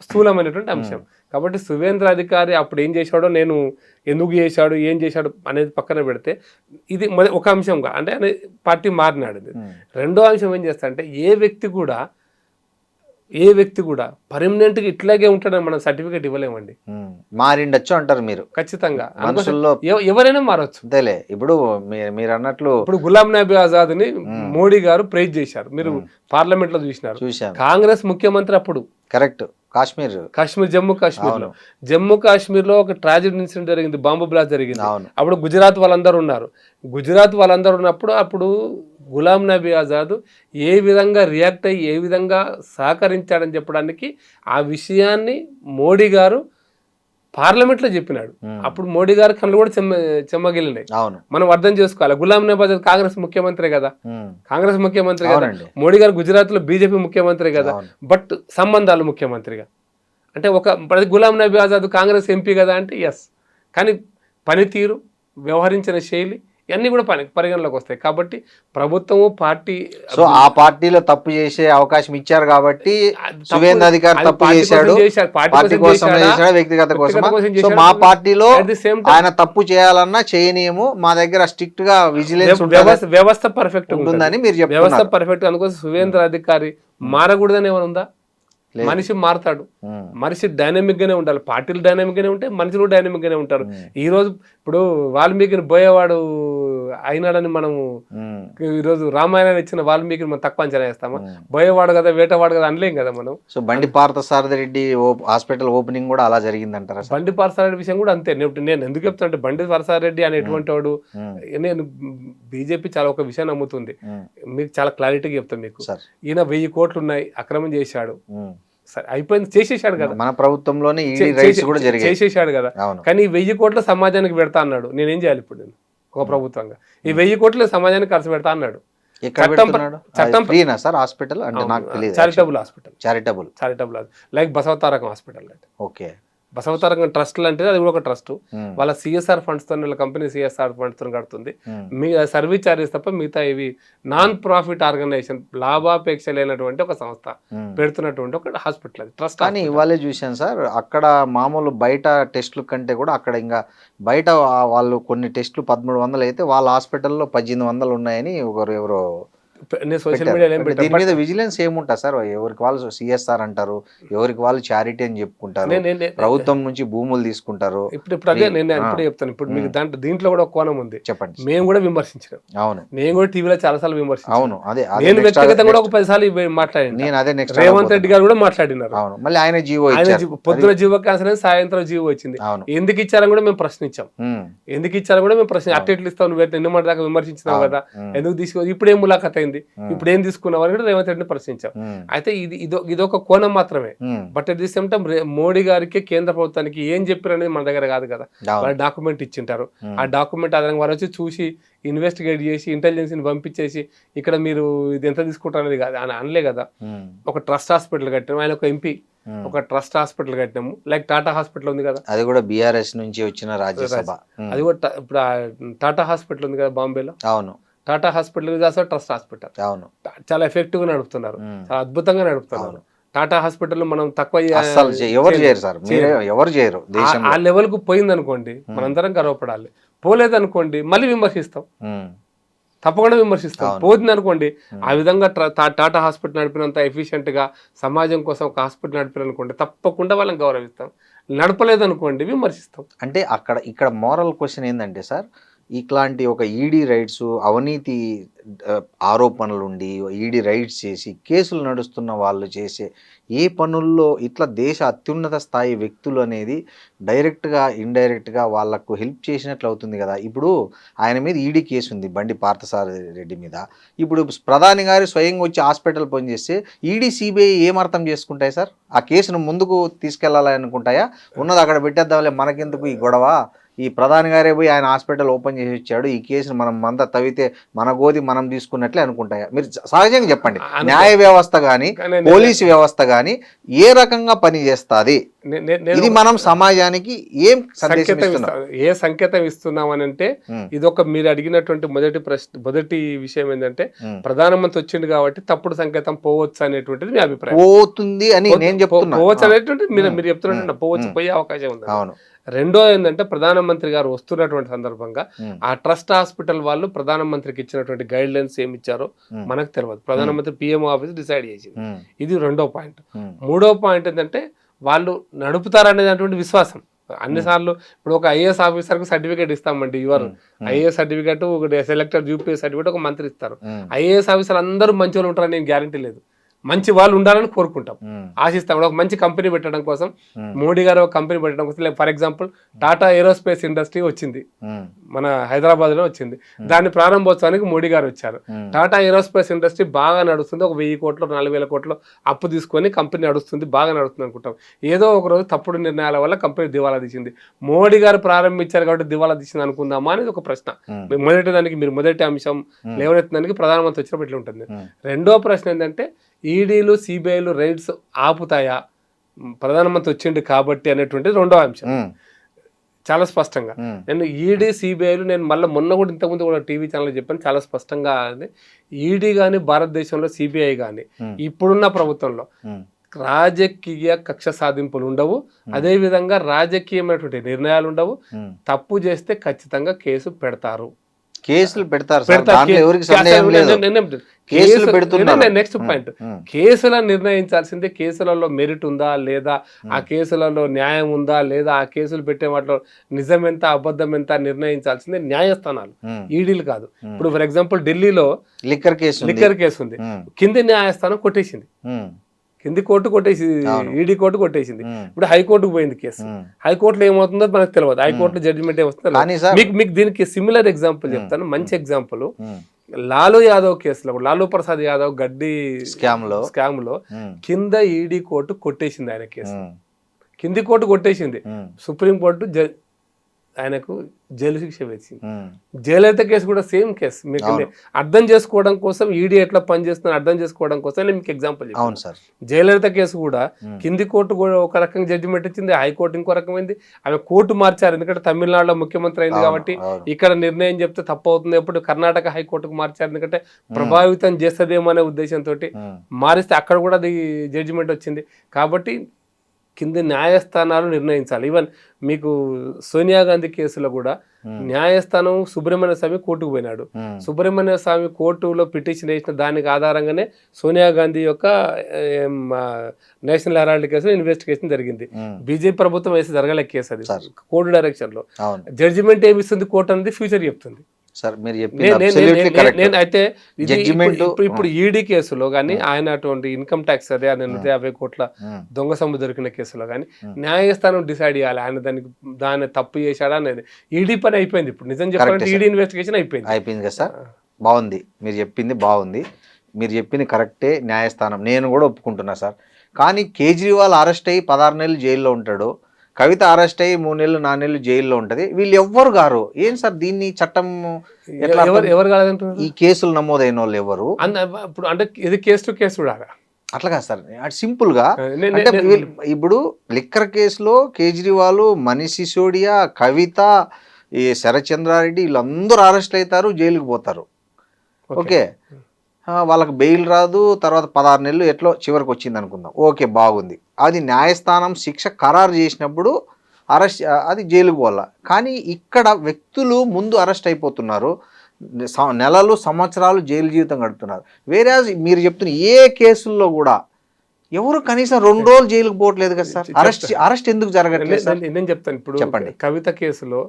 స్థూలమైనటువంటి అంశం. కాబట్టి సువేంద్ర అధికారి అప్పుడు ఏం చేశాడో, నేను ఎందుకు చేశాడు, ఏం చేశాడు అనేది పక్కన పెడితే, ఇది ఒక అంశంగా అంటే ఆయన పార్టీ మారినాడు. రెండో అంశం ఏం చేస్తా అంటే ఏ వ్యక్తి కూడా పర్మనెంట్గా ఇట్లాగే ఉంటాడని మనం సర్టిఫికేట్ ఇవ్వలేమండి. మారిండొచ్చు అంటారు మీరు. ఖచ్చితంగా మనుషుల్లో ఎవరైనా మారొచ్చు. అంతేలే. ఇప్పుడు మీరు అన్నట్లు ఇప్పుడు గులాం నబీ ఆజాద్ ని మోడీ గారు ప్రైజ్ చేశారు, మీరు పార్లమెంట్ లో చూసినారు. కాంగ్రెస్ ముఖ్యమంత్రి అప్పుడు కరెక్ట్ జమ్మూ కాశ్మీర్ లో ఒక ట్రాజెడీ ఇన్సిడెంట్ జరిగింది, బాంబు బ్లాస్ట్ జరిగింది. అప్పుడు గుజరాత్ వాళ్ళందరూ ఉన్నారు. అప్పుడు గులాం నబీ ఆజాద్ ఏ విధంగా రియాక్ట్ అయ్యి ఏ విధంగా సహకరించాడని చెప్పడానికి ఆ విషయాన్ని మోడీ గారు పార్లమెంట్ లో చెప్పినాడు. అప్పుడు మోడీ గారి కళ్ళు కూడా చెమ్మగిలినాయి. మనం అర్థం చేసుకోవాలి. గులాం నబీ ఆజాద్ కాంగ్రెస్ ముఖ్యమంత్రి కదా, మోడీ గారు గుజరాత్ లో బీజేపీ ముఖ్యమంత్రి కదా, బట్ సంబంధాలు ముఖ్యమంత్రిగా. అంటే గులాం నబీ ఆజాద్ కాంగ్రెస్ ఎంపీ కదా అంటే ఎస్, కానీ పనితీరు, వ్యవహరించిన శైలి ఇవన్నీ కూడా పరిగణలోకి వస్తాయి. కాబట్టి ప్రభుత్వము పార్టీ ఆ పార్టీలో తప్పు చేసే అవకాశం ఇచ్చారు కాబట్టి సువేంద్ర అధికారి తప్పు చేశాడు, పార్టీ కోసం చేశాడు, వ్యక్తిగత కోసం. సో మా పార్టీలో ఆయన తప్పు చేయాలన్నా చేయనీయము, మా దగ్గర స్ట్రిక్ట్ గా విజిలెన్స్ వ్యవస్థ పర్ఫెక్ట్ ఉంటుందని మీరు చెప్పారు. వ్యవస్థ పర్ఫెక్ట్ అందుకోసం సువేంద్ర అధికారి మారకూడదని ఏమైనా ఉందా? మనిషి మారుతాడు, మనిషి డైనమిక్ గానే ఉండాలి. పార్టీలు డైనమిక్ గానే ఉంటాయి, మనుషులు డైనమిక్ గానే ఉంటారు. ఈ రోజు ఇప్పుడు వాల్మీకిని బోయేవాడు అయినాడని మనము ఈరోజు రామాయణాన్ని ఇచ్చిన వాల్మీకిని మనం తక్కువ అంచనా వేస్తామా? బోయేవాడు కదా, వేటవాడు కదా అనలేం కదా మనం. సో బండి పార్థసారథి రెడ్డి హాస్పిటల్ ఓపెనింగ్ కూడా అలా జరిగిందంటారా? బండి పార్థసారథి విషయం కూడా అంతే. నేను ఎందుకు చెప్తాను అంటే బండి పార్థసారథి రెడ్డి అనేటువంటి వాడు, నేను బీజేపీ చాలా ఒక విషయం నమ్ముతుంది, మీకు చాలా క్లారిటీగా చెప్తాను మీకు. ఈయన 1000 కోట్లు ఉన్నాయి, అక్రమం చేశాడు, అయిపోయింది, చేసేసాడు కదా, మన ప్రభుత్వంలోనే చేసేసాడు కదా. కానీ 1000 కోట్ల సమాజానికి పెడతా అన్నాడు. నేనేం చేయాలి ఇప్పుడు? నేను ఒక ప్రభుత్వంగా ఈ 1000 కోట్లు సమాజానికి ఖర్చు పెడతా అన్నాడు. చారిటబుల్ లైక్ బసవతారకం హాస్పిటల్ అంటే బసవతారకం ట్రస్ట్ అంటే అది కూడా ఒక ట్రస్ట్. వాళ్ళ సిఎస్ఆర్ ఫండ్స్ తో, వాళ్ళ కంపెనీ సిఎస్ఆర్ ఫండ్స్ తో కడుతుంది. మీ సర్వీస్ చార్జెస్ తప్ప మిగతా ఇవి నాన్ ప్రాఫిట్ ఆర్గనైజేషన్, లాభాపేక్ష లేనటువంటి ఒక సంస్థ పెడుతున్నటువంటి ఒక హాస్పిటల్ అది ట్రస్ట్. కానీ ఇవాళే చూశాను సార్, అక్కడ మామూలు బయట టెస్టుల కంటే కూడా అక్కడ ఇంకా బయట వాళ్ళు కొన్ని టెస్టులు 1300 అయితే వాళ్ళ హాస్పిటల్లో 1800 ఉన్నాయని ఎవరో సోషల్ మీడియాలో దీని మీద విజిలెన్స్ ఏముంటా సార్? ఎవరికి వాళ్ళు సిఎస్ఆర్ అంటారు, ఎవరికి వాళ్ళు చారిటీ అని చెప్పుకుంటారు, ప్రభుత్వం నుంచి భూములు తీసుకుంటారు. ఇప్పుడు అదే నేను ఇప్పుడే చెప్తాను. ఇప్పుడు మీకు దీంట్లో కూడా ఒక కోణం ఉంది. చెప్పండి. మేము కూడా విమర్శించాం. అవును, నేను కూడా టీవీలో చాలా సార్లు విమర్శించాను. అవును, అదే నేను వ్యక్తిగతంగా కూడా ఒక 10 సార్లు మాట్లాడాను. నేను అదే నెక్స్ట్ రేవంత్ రెడ్డి గారు కూడా మాట్లాడినారు. అవును, మళ్ళీ ఆయన జీవో పొద్దున జీవో క్యాన్సర్ అయింది, సాయంత్రం జీవో వచ్చింది. ఎందుకు ఇచ్చారని కూడా మేము ప్రశ్నించాం. ఎందుకు ఇచ్చారని కూడా మేము అట్టెట్లు ఇస్తాం, నువ్వు ఎన్ని మాట దాకా విమర్శించినావు కదా, ఎందుకు తీసుకో, ఇప్పుడేం ములాఖత్ అయింది అయిపోయింది, ఇప్పుడు ఏం తీసుకున్నావు అని కూడా రేవంత్ రెడ్డిని ప్రశ్నించాం. అయితే ఇదొక కోణం మాత్రమే. But at the same time Modi గారికి కేంద్ర ప్రభుత్వానికి ఏం చెప్పారు అనేది మన దగ్గర కాదు కదా. వాళ్ళు డాక్యుమెంట్ ఇచ్చింటారు, ఆ డాక్యుమెంట్ ఆధారంగా వాళ్ళు వచ్చి చూసి ఇన్వెస్టిగేట్ చేసి ఇంటెలిజెన్స్ ని పంపించేసి ఇక్కడ మీరు ఇది ఎంత తీసుకుంటారు అనేది కాదు అని అనలే కదా. ఒక ట్రస్ట్ హాస్పిటల్ కట్టాము, ఆయన ఒక ఎంపీ ఒక ట్రస్ట్ హాస్పిటల్ కట్టినాము, లైక్ టాటా హాస్పిటల్ ఉంది కదా, అది కూడా బీఆర్ఎస్ నుంచి వచ్చిన రాజ్యసభ. అది కూడా ఇప్పుడు టాటా హాస్పిటల్ ఉంది కదా బాంబేలో. అవును, టాటా హాస్పిటల్ ట్రస్ట్ హాస్పిటల్. అవును, చాలా ఎఫెక్టివ్ గా నడుపుతున్నారు, చాలా అద్భుతంగా నడుపుతున్నారు. టాటా హాస్పిటల్ మనం తక్కువ ఎవరు చేయరు సార్, ఎవరు చేయరు. ఆ లెవెల్ కు పోయింది అనుకోండి మనందరం గర్వపడాలి. పోలేదు అనుకోండి మళ్ళీ విమర్శిస్తాం, తప్పకుండా విమర్శిస్తాం. పోతుంది అనుకోండి ఆ విధంగా టాటా హాస్పిటల్ నడిపినంత ఎఫిషియెంట్ గా సమాజం కోసం ఒక హాస్పిటల్ నడిపారనుకోండి తప్పకుండా వాళ్ళని గౌరవిస్తాం. నడపలేదు అనుకోండి విమర్శిస్తాం. అంటే ఇక్కడ మోరల్ క్వశ్చన్ ఏంటంటే సార్, ఇట్లాంటి ఒక ఈడీ రైట్స్ అవినీతి ఆరోపణలు ఉండి ఈడీ రైట్స్ చేసి కేసులు నడుస్తున్న వాళ్ళు చేసే ఏ పనుల్లో ఇట్లా దేశ అత్యున్నత స్థాయి వ్యక్తులు అనేది డైరెక్ట్గా ఇండైరెక్ట్గా వాళ్ళకు హెల్ప్ చేసినట్లు అవుతుంది కదా. ఇప్పుడు ఆయన మీద ఈడీ కేసు ఉంది బండి పార్థసారథి రెడ్డి మీద. ఇప్పుడు ప్రధాని గారు స్వయంగా వచ్చి హాస్పిటల్ పనిచేస్తే ఈడీ సిబిఐ ఏం అర్థం చేసుకుంటాయి సార్? ఆ కేసును ముందుకు తీసుకెళ్లాలని అనుకుంటాయా? ఉన్నది అక్కడ పెట్టేద్దాంలే, మనకెందుకు ఈ గొడవ, ఈ ప్రధాని గారే పోయి ఆయన హాస్పిటల్ ఓపెన్ చేసి వచ్చాడు, ఈ కేసును మనం అంతా తవ్వితే మన గోది మనం తీసుకున్నట్లే అనుకుంటాయా? మీరు సహజంగా చెప్పండి, న్యాయ వ్యవస్థ కానీ పోలీసు వ్యవస్థ కానీ ఏ రకంగా పని చేస్తుంది? ఇది మనం సమాజానికి ఏం ఏ సంకేతం ఇస్తున్నాం అని అంటే, ఇదొక మీరు అడిగినటువంటి మొదటి విషయం ఏంటంటే ప్రధానమంత్రి వచ్చింది కాబట్టి తప్పుడు సంకేతం పోవచ్చు అనేటువంటిది మీ అభిప్రాయం. పోతుంది అని నేను చెప్తున్నా, పోవచ్చు అనేటువంటి మీరు చెప్తున్నట్టు పోవచ్చు, పోయే అవకాశం ఉంది. అవును. రెండో ఏంటంటే ప్రధానమంత్రి గారు వస్తున్నటువంటి సందర్భంగా ఆ ట్రస్ట్ హాస్పిటల్ వాళ్ళు ప్రధానమంత్రికి ఇచ్చినటువంటి గైడ్ లైన్స్ ఏమి ఇచ్చారో మనకు తెలియదు. ప్రధానమంత్రి పిఎం ఆఫీస్ డిసైడ్ చేసింది. ఇది రెండో పాయింట్. మూడో పాయింట్ ఏంటంటే వాళ్ళు నడుపుతారనేటువంటి విశ్వాసం. అన్నిసార్లు ఇప్పుడు ఒక ఐఏఎస్ ఆఫీసర్కి సర్టిఫికేట్ ఇస్తామండి, యువర్ ఐఏఎస్ సర్టిఫికేట్, ఒక సెలెక్టెడ్ యూపీఎస్ సర్టిఫికేట్ ఒక మంత్రి ఇస్తారు. ఐఏఎస్ ఆఫీసర్ అందరూ మంచి వాళ్ళు ఉంటారని నేను గ్యారంటీ లేదు. మంచి వాళ్ళు ఉండాలని కోరుకుంటాం, ఆశిస్తాం. ఒక మంచి కంపెనీ పెట్టడం కోసం మోడీ గారు ఒక కంపెనీ పెట్టడం కోసం, for example Tata aerospace industry వచ్చింది, మన హైదరాబాద్ లో వచ్చింది. దాని ప్రారంభోత్సవానికి మోడీ గారు వచ్చారు. టాటా ఏరోస్పేస్ ఇండస్ట్రీ బాగా నడుస్తుంది, ఒక 1000 కోట్లు 4000 కోట్లు అప్పు తీసుకొని కంపెనీ నడుస్తుంది, బాగా నడుస్తుంది అనుకుంటాం. ఏదో ఒక రోజు తప్పుడు నిర్ణయాల వల్ల కంపెనీ దివాలా తీసింది. మోడీ గారు ప్రారంభించారు కాబట్టి దివాలా తీసింది అనుకుందామా అనేది ఒక ప్రశ్న. మొదటి దానికి మీరు మొదటి అంశం లేవనెత్తడానికి ప్రధానమంత్రి వచ్చినప్పుడు ఇట్లా ఉంటుంది. రెండో ప్రశ్న ఏంటంటే ఈడీలు సిబిఐలు రైట్స్ ఆపుతాయా ప్రధానమంత్రి వచ్చిండు కాబట్టి అనేటువంటిది రెండో అంశం. చాలా స్పష్టంగా నేను ఈడీ సిబిఐలు, నేను మళ్ళీ మొన్న కూడా ఇంతకుముందు కూడా టీవీ ఛానల్ చెప్పాను, చాలా స్పష్టంగా ఈడీ కానీ భారతదేశంలో సిబిఐ కానీ ఇప్పుడున్న ప్రభుత్వంలో రాజకీయ కక్ష సాధింపులు ఉండవు, అదేవిధంగా రాజకీయమైనటువంటి నిర్ణయాలు ఉండవు. తప్పు చేస్తే ఖచ్చితంగా కేసు పెడతారు, కేసులు పెడతారు. నెక్స్ట్ పాయింట్, కేసులను నిర్ణయించాల్సిందే. కేసులలో మెరిట్ ఉందా లేదా, ఆ కేసులలో న్యాయం ఉందా లేదా, ఆ కేసులు పెట్టే వాటిలో నిజం ఎంత అబద్ధం ఎంత నిర్ణయించాల్సిందే న్యాయస్థానాలు, ఈడీలు కాదు. ఇప్పుడు ఫర్ ఎగ్జాంపుల్ ఢిల్లీలో లిక్కర్ కేసు ఉంది, కింది న్యాయస్థానం కొట్టేసింది, కింది కోర్టు కొట్టేసింది, ఈడీ కోర్టు కొట్టేసింది. ఇప్పుడు హైకోర్టుకు పోయింది కేసు. హైకోర్టులో ఏమవుతుందో మనకు తెలియదు, హైకోర్టులో జడ్జిమెంట్ ఏమవుతుందో. మీకు దీనికి సిమిలర్ ఎగ్జాంపుల్ చెప్తాను, మంచి ఎగ్జాంపుల్. లాలూ యాదవ్ కేసులో, లాలూ ప్రసాద్ యాదవ్ గడ్డి స్కామ్ లో కింద ఈడీ కోర్టు కొట్టేసింది ఆయన కేసు, కింది కోర్టు కొట్టేసింది. సుప్రీం కోర్టు ఆయనకు జైలు శిక్ష వేసింది. జయలలిత కేసు కూడా సేమ్ కేసు. మీకు అర్థం చేసుకోవడం కోసం ఈడీ ఎట్లా పనిచేస్తుందని అర్థం చేసుకోవడం కోసం నేను మీకు ఎగ్జాంపుల్ చెప్పాను. జయలలిత కేసు కూడా కింది కోర్టు కూడా ఒక రకంగా జడ్జిమెంట్ ఇచ్చింది, హైకోర్టు ఇంకో రకమైంది. ఆమె కోర్టు మార్చారు, ఎందుకంటే తమిళనాడులో ముఖ్యమంత్రి అయింది కాబట్టి ఇక్కడ నిర్ణయం చెప్తే తప్పు అవుతుంది. ఎప్పుడు కర్ణాటక హైకోర్టుకు మార్చారు, ఎందుకంటే ప్రభావితం చేస్తుందేమో అనే ఉద్దేశంతో మారిస్తే అక్కడ కూడా అది జడ్జిమెంట్ వచ్చింది. కాబట్టి కింది న్యాయస్థానాలు నిర్ణయించాలి. ఈవెన్ మీకు సోనియా గాంధీ కేసులో కూడా న్యాయస్థానం సుబ్రహ్మణ్య స్వామి కోర్టుకు పోయినాడు. సుబ్రహ్మణ్య స్వామి కోర్టులో పిటిషన్ వేసిన దానికి ఆధారంగానే సోనియా గాంధీ యొక్క నేషనల్ హెరాల్డ్ కేసులో ఇన్వెస్టిగేషన్ జరిగింది. బీజేపీ ప్రభుత్వం వేసి జరగలే కేసు, అది కోర్టు డైరెక్షన్ లో. జడ్జిమెంట్ ఏమిస్తుంది కోర్టు అనేది ఫ్యూచర్ చెప్తుంది. అయితే ఇప్పుడు ఈడీ కేసులో కానీ ఆయన అటువంటి ఇన్కమ్ ట్యాక్స్ అదే 150 కోట్ల దొంగ సొమ్ము దొరికిన కేసులో కానీ న్యాయస్థానం డిసైడ్ చేయాలి ఆయన దాన్ని తప్పు చేశాడా అనేది. ఈడీ పని అయిపోయింది, ఇప్పుడు నిజం చెప్పాలంటే ఈడీ ఇన్వెస్టిగేషన్ అయిపోయింది కదా సార్. బాగుంది, మీరు చెప్పింది బాగుంది, మీరు చెప్పింది కరెక్టే, న్యాయస్థానం నేను కూడా ఒప్పుకుంటున్నా సార్. కానీ కేజ్రీవాల్ అరెస్ట్ అయ్యి 16 నెలలు జైల్లో ఉంటాడు, కవిత అరెస్ట్ అయ్యి 3 నెలలు 4 నెలలు జైల్లో ఉంటుంది, వీళ్ళు ఎవ్వరు గారు ఏం సార్ దీన్ని చట్టం ఎట్లా ఎవరు కాదంటున్నారు? ఈ కేసులు నమోదైన వాళ్ళు ఎవరు? ఇప్పుడు అంటే ఇది కేసు టు కేసు చూడాలి. అట్లా కాదు సార్, అది సింపుల్గా నే- అంటే నే- ఇప్పుడు లిక్కర్ కేసులో కేజ్రీవాల్, మనీష్ సిసోడియా, కవిత, ఈ శరత్చంద్రారెడ్డి వీళ్ళందరూ అరెస్ట్ అవుతారు, జైలుకి పోతారు. ఓకే, వాళ్ళకి బెయిల్ రాదు, తర్వాత 16 నెలలు ఎట్లో చివరికి వచ్చింది అనుకుందాం, ఓకే బాగుంది. అది న్యాయస్థానం శిక్ష ఖరారు చేసినప్పుడు అరెస్ట్, అది జైలుకు పోవాల. కానీ ఇక్కడ వ్యక్తులు ముందు అరెస్ట్ అయిపోతున్నారు, నెలలు సంవత్సరాలు జైలు జీవితం గడుపుతున్నారు. వేరే మీరు చెప్తున్న ఏ కేసుల్లో కూడా ఎవరు కనీసం 2 రోజులు జైలుకు పోవట్లేదు కదా సార్. అరెస్ట్ ఎందుకు జరగట్లేదు సార్? నేను చెప్తాను. ఇప్పుడు చెప్పండి. కవిత కేసులో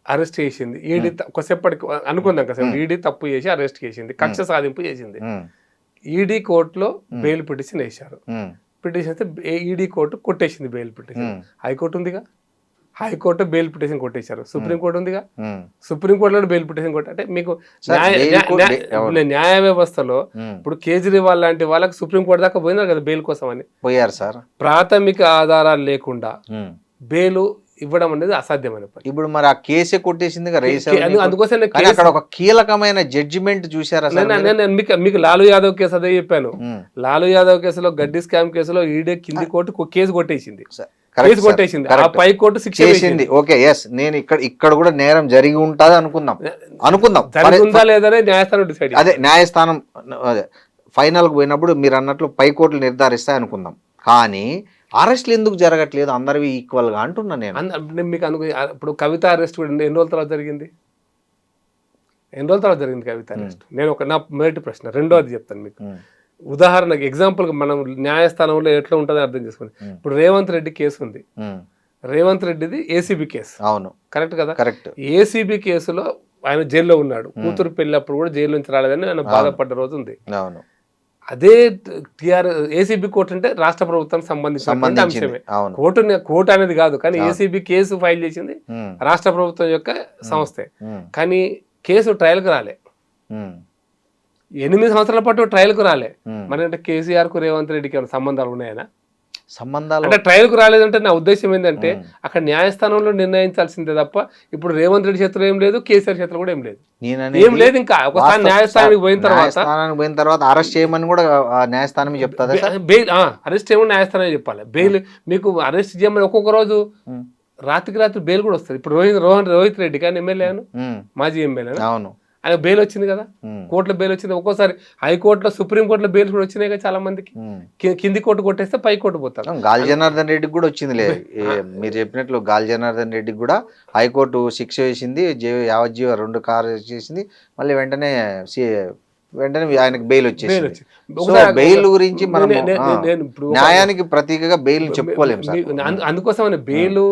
అరెస్ట్ చేసింది ఈడీ, కొద్దిసేపటికి అనుకుందాం కదా, ఈడీ తప్పు చేసి అరెస్ట్ చేసింది, కక్ష సాధింపు చేసింది. ఈడీ కోర్టులో బెయిల్ పిటిషన్ వేశారు, పిటిషన్ అయితే ఈడీ కోర్టు కొట్టేసింది బెయిల్ పిటిషన్. హైకోర్టు ఉందిగా, హైకోర్టు బెయిల్ పిటిషన్ కొట్టేశారు. సుప్రీంకోర్టు ఉందిగా, సుప్రీంకోర్టులో బెయిల్ పిటిషన్ కొట్ట. అంటే మీకు న్యాయ వ్యవస్థలో ఇప్పుడు కేజ్రీవాల్ లాంటి వాళ్ళకి సుప్రీంకోర్టు దాకా పోయినారు కదా బెయిల్ కోసం అని. పోయారు సార్. ప్రాథమిక ఆధారాలు లేకుండా బెయిల్ ఇవ్వడం అనేది అసాధ్యమైన పని. ఇప్పుడు మరి ఆ కేసే కొట్టేసింది, అందుకోసం అక్కడ ఒక కీలకమైన జడ్జిమెంట్ చూసారా? మీకు లాలూ యాదవ్ కేసు అదే చెప్పాను. లాలూ యాదవ్ కేసులో, గడ్డి స్కామ్ కేసులో ఈడీ కింది కోర్టు కేసు కొట్టేసింది, కేసు కొట్టేసింది, ఆ పై కోర్టు శిక్ష వేసింది. ఓకే, ఎస్, నేను ఇక్కడ కూడా నేరం జరిగి ఉంటుంది అనుకుందాం, జరిగిందా లేదనే న్యాయస్థానం డిసైడ్. అదే న్యాయస్థానం అదే ఫైనల్కి పోయినప్పుడు మీరు అన్నట్లు పై కోర్టులు నిర్ధారిస్తాయి అనుకుందాం. కానీ అరెస్ట్లు ఎందుకు జరగట్లేదు అందరివి ఈక్వల్గా అంటున్నా నేను. మీకు ఇప్పుడు కవిత అరెస్ట్ కూడా ఎన్ని రోజుల తర్వాత జరిగింది? ఎన్ని రోజుల తర్వాత జరిగింది కవిత అరెస్ట్? నేను నా మొదటి ప్రశ్న. రెండోది చెప్తాను మీకు ఉదాహరణకి, ఎగ్జాంపుల్గా మనం న్యాయస్థానంలో ఎట్లా ఉంటుందో అర్థం చేసుకోండి. ఇప్పుడు రేవంత్ రెడ్డి కేసు ఉంది, రేవంత్ రెడ్డిది ఏసీబీ కేసు. అవును, కరెక్ట్ కదా? కరెక్ట్. ఏసీబీ కేసులో ఆయన జైల్లో ఉన్నాడు, కూతురు పెళ్ళప్పుడు కూడా జైలు నుంచి రాలేదని ఆయన బాధపడ్డ రోజు ఉంది. అవును. అదే ఏసీబీ కోర్టు అంటే రాష్ట్ర ప్రభుత్వానికి సంబంధించిన అంశమే. కోర్టు అనేది కాదు, కానీ ఏసీబీ కేసు ఫైల్ చేసింది రాష్ట్ర ప్రభుత్వం యొక్క సంస్థే. కానీ కేసు ట్రయల్కి రాలే, 8 సంవత్సరాల పాటు ట్రయల్కు రాలే. మరి అంటే కేసీఆర్ కు రేవంత్ రెడ్డికి ఏమైనా సంబంధాలు ఉన్నాయనా? సంబంధాలు అంటే ట్రయల్కు రాలేదంటే నా ఉద్దేశం ఏంటంటే అక్కడ న్యాయస్థానంలో నిర్ణయించాల్సిందే తప్ప ఇప్పుడు రేవంత్ రెడ్డి చేతిలో ఏం లేదు, కేసీఆర్ చేతిలో కూడా ఏం లేదు, ఏం లేదు. ఇంకా ఒకసారి న్యాయస్థానానికి పోయిన తర్వాత అరెస్ట్ చేయమని కూడా న్యాయస్థానం చెప్తారు. బెయిల్ అరెస్ట్ చేయమని న్యాయస్థానం చెప్పాలి. బెయిల్ మీకు అరెస్ట్ చేయమని ఒక్కొక్క రోజు రాత్రికి రాత్రి బెయిల్ కూడా వస్తుంది. ఇప్పుడు రోహిత్ రెడ్డి కానీ ఎమ్మెల్యేను, మాజీ ఎమ్మెల్యే, అవును, ఆయన బెయిల్ వచ్చింది కదా, కోర్టులో బెయిల్ వచ్చింది. ఒక్కోసారి హైకోర్టులో, సుప్రీంకోర్టులో బెయిల్ కూడా వచ్చినాయి కదా చాలా మందికి. కింది కోర్టు కొట్టేస్తే పై కోర్టు పోతారు. గాలి జనార్దన్ రెడ్డికి కూడా వచ్చిందిలే, మీరు చెప్పినట్లు గాలి జనార్దన్ రెడ్డికి కూడా హైకోర్టు శిక్ష వేసింది, యావజ్జీవ 2 కారు చేసింది, మళ్ళీ వెంటనే ఆయనకు బెయిల్ వచ్చేసింది. సో బెయిల్ గురించి మనం న్యాయానికి ప్రతీకగా బెయిల్ చెప్పుకోలేము. అందుకోసం బెయిల్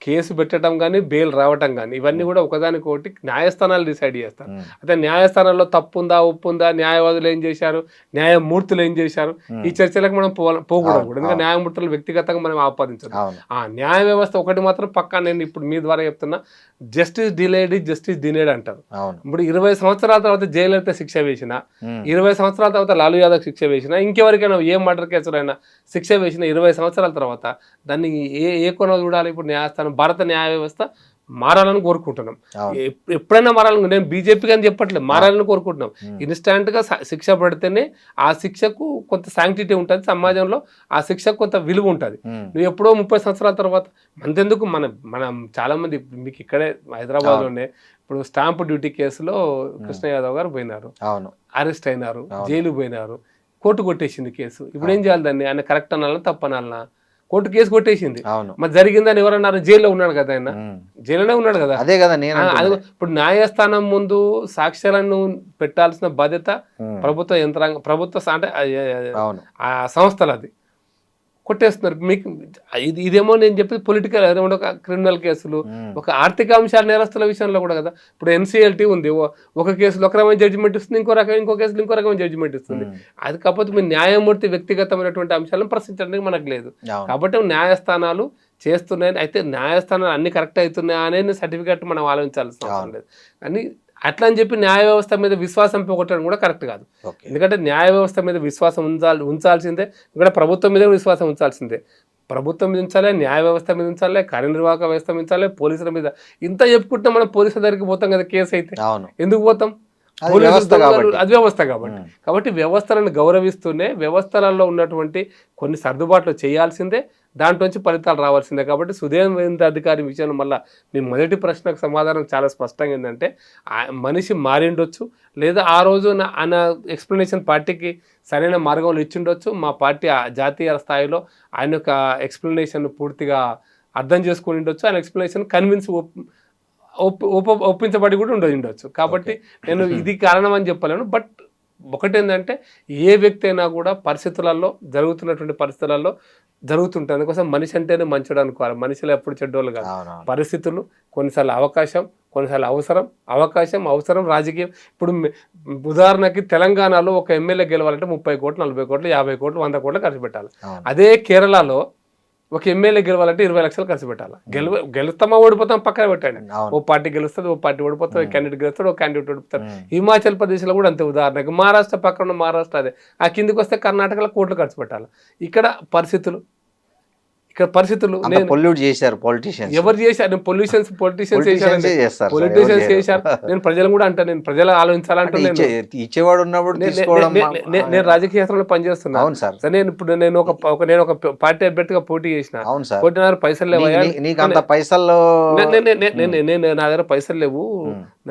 కేసు పెట్టడం కానీ బెయిల్ రావటం కానీ ఇవన్నీ కూడా ఒకదానికొకటి న్యాయస్థానాలు డిసైడ్ చేస్తారు. అయితే న్యాయస్థానంలో తప్పు ఉందా, ఒప్పు ఉందా, న్యాయవాదులు ఏం చేశారు, న్యాయమూర్తులు ఏం చేశారు, ఈ చర్చలకు మనం పోకూడదు. ఎందుకంటే న్యాయమూర్తులు వ్యక్తిగతంగా మనం ఆపాదించదు. ఆ న్యాయ వ్యవస్థ ఒకటి మాత్రం పక్కా, నేను ఇప్పుడు మీ ద్వారా చెప్తున్నా, జస్టిస్ డిలేడ్ జస్టిస్ డినేడ్ అంటారు. ఇప్పుడు 20 సంవత్సరాల తర్వాత జైలైతే శిక్ష వేసినా, 20 సంవత్సరాల తర్వాత లాలూ యాదవ్ శిక్ష వేసినా, ఇంకెవరికైనా ఏ మర్డర్ కేసులైనా శిక్ష వేసిన 20 సంవత్సరాల తర్వాత దాన్ని ఏ కొన చూడాలి? ఇప్పుడు న్యాయస్థానం, భారత న్యాయ వ్యవస్థ మారాలని కోరుకుంటున్నాం. ఎప్పుడైనా మారాలని, నేను బీజేపీకి అని చెప్పట్లేదు, మారాలని కోరుకుంటున్నాం. ఇన్స్టాంట్ గా శిక్ష పడితేనే ఆ శిక్షకు కొంత శాంక్టిటీ ఉంటుంది సమాజంలో, ఆ శిక్షకు కొంత విలువ ఉంటుంది. నువ్వు ఎప్పుడో 30 సంవత్సరాల తర్వాత మనకెందుకు? మనం చాలా మంది మీకు ఇక్కడే హైదరాబాద్ లోనే ఇప్పుడు స్టాంప్ డ్యూటీ కేసులో కృష్ణ యాదవ్ గారు పోయినారు, అరెస్ట్ అయినారు, జైలు పోయినారు, కోర్టు కొట్టేసింది కేసు. ఇప్పుడు ఏం చేయాలి దాన్ని? ఆయన కరెక్ట్ అనాలన్నా తప్పు అనాలన్నా? కోర్టు కేసు కొట్టేసింది, మరి జరిగిందని ఎవరన్నారు? జైల్లో ఉన్నాడు కదా ఆయన, జైల్లోనే ఉన్నాడు కదా. అదే కదా నేను ఇప్పుడు న్యాయస్థానం ముందు సాక్ష్యాలను పెట్టాల్సిన బాధ్యత ప్రభుత్వ యంత్రాంగం, ప్రభుత్వ అంటే ఆ సంస్థలు, అది కొట్టేస్తున్నారు. మీకు ఇదేమో నేను చెప్పేది పొలిటికల్, ఒక క్రిమినల్ కేసులు, ఒక ఆర్థిక అంశాల నేరస్తుల విషయంలో కూడా కదా. ఇప్పుడు ఎన్సీఎల్టీ ఉంది, ఒక కేసులో ఒక రకమైన జడ్జిమెంట్ ఇస్తుంది, ఇంకో కేసులో ఇంకో రకమైన జడ్జిమెంట్ ఇస్తుంది. అది కాకపోతే మీ న్యాయమూర్తి వ్యక్తిగతమైనటువంటి అంశాలను ప్రశ్నించడానికి మనకు లేదు. కాబట్టి న్యాయస్థానాలు చేస్తున్నాయి. అయితే న్యాయస్థానాలు అన్ని కరెక్ట్ అవుతున్నాయా అనే సర్టిఫికేట్ మనం ఆలోచించాల్సిన అవసరం లేదు. కానీ అట్లా అని చెప్పి న్యాయ వ్యవస్థ మీద విశ్వాసం పోగొట్టడం కూడా కరెక్ట్ కాదు. ఓకే. ఎందుకంటే న్యాయ వ్యవస్థ మీద విశ్వాసం ఉంచాల్సిందే, ఇక్కడ ప్రభుత్వం మీద విశ్వాసం ఉంచాల్సిందే. ప్రభుత్వం మీద ఉంచాలి, న్యాయ వ్యవస్థ మీద ఉంచాలి, కార్యనిర్వాహక వ్యవస్థ మీద ఉంచాలి, పోలీసుల మీద. ఇంత చెప్పుకుంటే మనం పోలీసుల దగ్గరికి పోతాం కదా కేసు అయితే. అవును, ఎందుకు పోతాం? అది వ్యవస్థ కాబట్టి. అది వ్యవస్థ కాబట్టి. కాబట్టి వ్యవస్థలను గౌరవిస్తూనే వ్యవస్థలలో ఉన్నటువంటి కొన్ని సర్దుబాట్లు చేయాల్సిందే, దాంట్లోంచి ఫలితాలు రావాల్సిందే. కాబట్టి సుధీంద్ర అధికారి విషయంలో మళ్ళీ మీ మొదటి ప్రశ్నకు సమాధానం చాలా స్పష్టంగా ఏంటంటే, మనిషి మారిండొచ్చు, లేదా ఆ రోజు ఆయన ఎక్స్ప్లెనేషన్ పార్టీకి సరైన మార్గంలో ఇచ్చిండొచ్చు. మా పార్టీ జాతీయ స్థాయిలో ఆయన యొక్క ఎక్స్ప్లెనేషన్ పూర్తిగా అర్థం చేసుకుని ఉండొచ్చు, ఆయన ఎక్స్ప్లెనేషన్ కన్విన్స్ ఒప్పించబడి కూడా ఉండొచ్చు. కాబట్టి నేను ఇది కారణం అని చెప్పలేను. బట్ ఒకటేంటంటే, ఏ వ్యక్తి అయినా కూడా పరిస్థితులలో జరుగుతున్నటువంటి పరిస్థితులలో జరుగుతుంటుంది. అందుకోసం మనిషి అంటేనే మంచోడు అనుకోవాలి, మనుషులు ఎప్పుడు చెడ్డోళ్ళు కాదు. పరిస్థితులు, కొన్నిసార్లు అవకాశం, కొన్నిసార్లు అవసరం రాజకీయం. ఇప్పుడు ఉదాహరణకి తెలంగాణలో ఒక ఎమ్మెల్యే గెలవాలంటే 30 కోట్లు, 40 కోట్లు, 50 కోట్లు, 100 కోట్లు ఖర్చు పెట్టాలి. అదే కేరళలో ఒక ఎమ్మెల్యే గెలవాలంటే 20 లక్షలు ఖర్చు పెట్టాలి. గెలుస్తామా ఓడిపోతాం పక్కన పెట్టండి. ఓ పార్టీ గెలుస్తుంది, ఓ పార్టీ ఓడిపోతుంది, ఓ క్యాండిడేట్ గెలుస్తాడు, ఓ క్యాండిడేట్ ఓడిపోతాడు. హిమాచల్ ప్రదేశ్లో కూడా అంతే. ఉదాహరణకి మహారాష్ట్ర పక్కన ఉన్న మహారాష్ట్ర అదే. ఆ కిందికి వస్తే కర్ణాటకలో కోట్లు ఖర్చు పెట్టాలి. ఇక్కడ పరిస్థితులు పొల్యూట్ చేశారు పొలిటీషియన్స్. ఎవరు చేశారు? పొలిటీషియన్స్ చేశారు. నేను ప్రజలు కూడా అంటే, నేను ప్రజలు ఆలోచించాలంటే ఇచ్చేవాడు ఉన్నప్పుడు నేను రాజకీయ క్షేత్రంలో పనిచేస్తున్నా. నేను ఇప్పుడు నేను ఒక పార్టీ అభ్యర్థిగా పోటీ చేసిన. పోటీ పైసలు లేవు, నా దగ్గర పైసలు లేవు,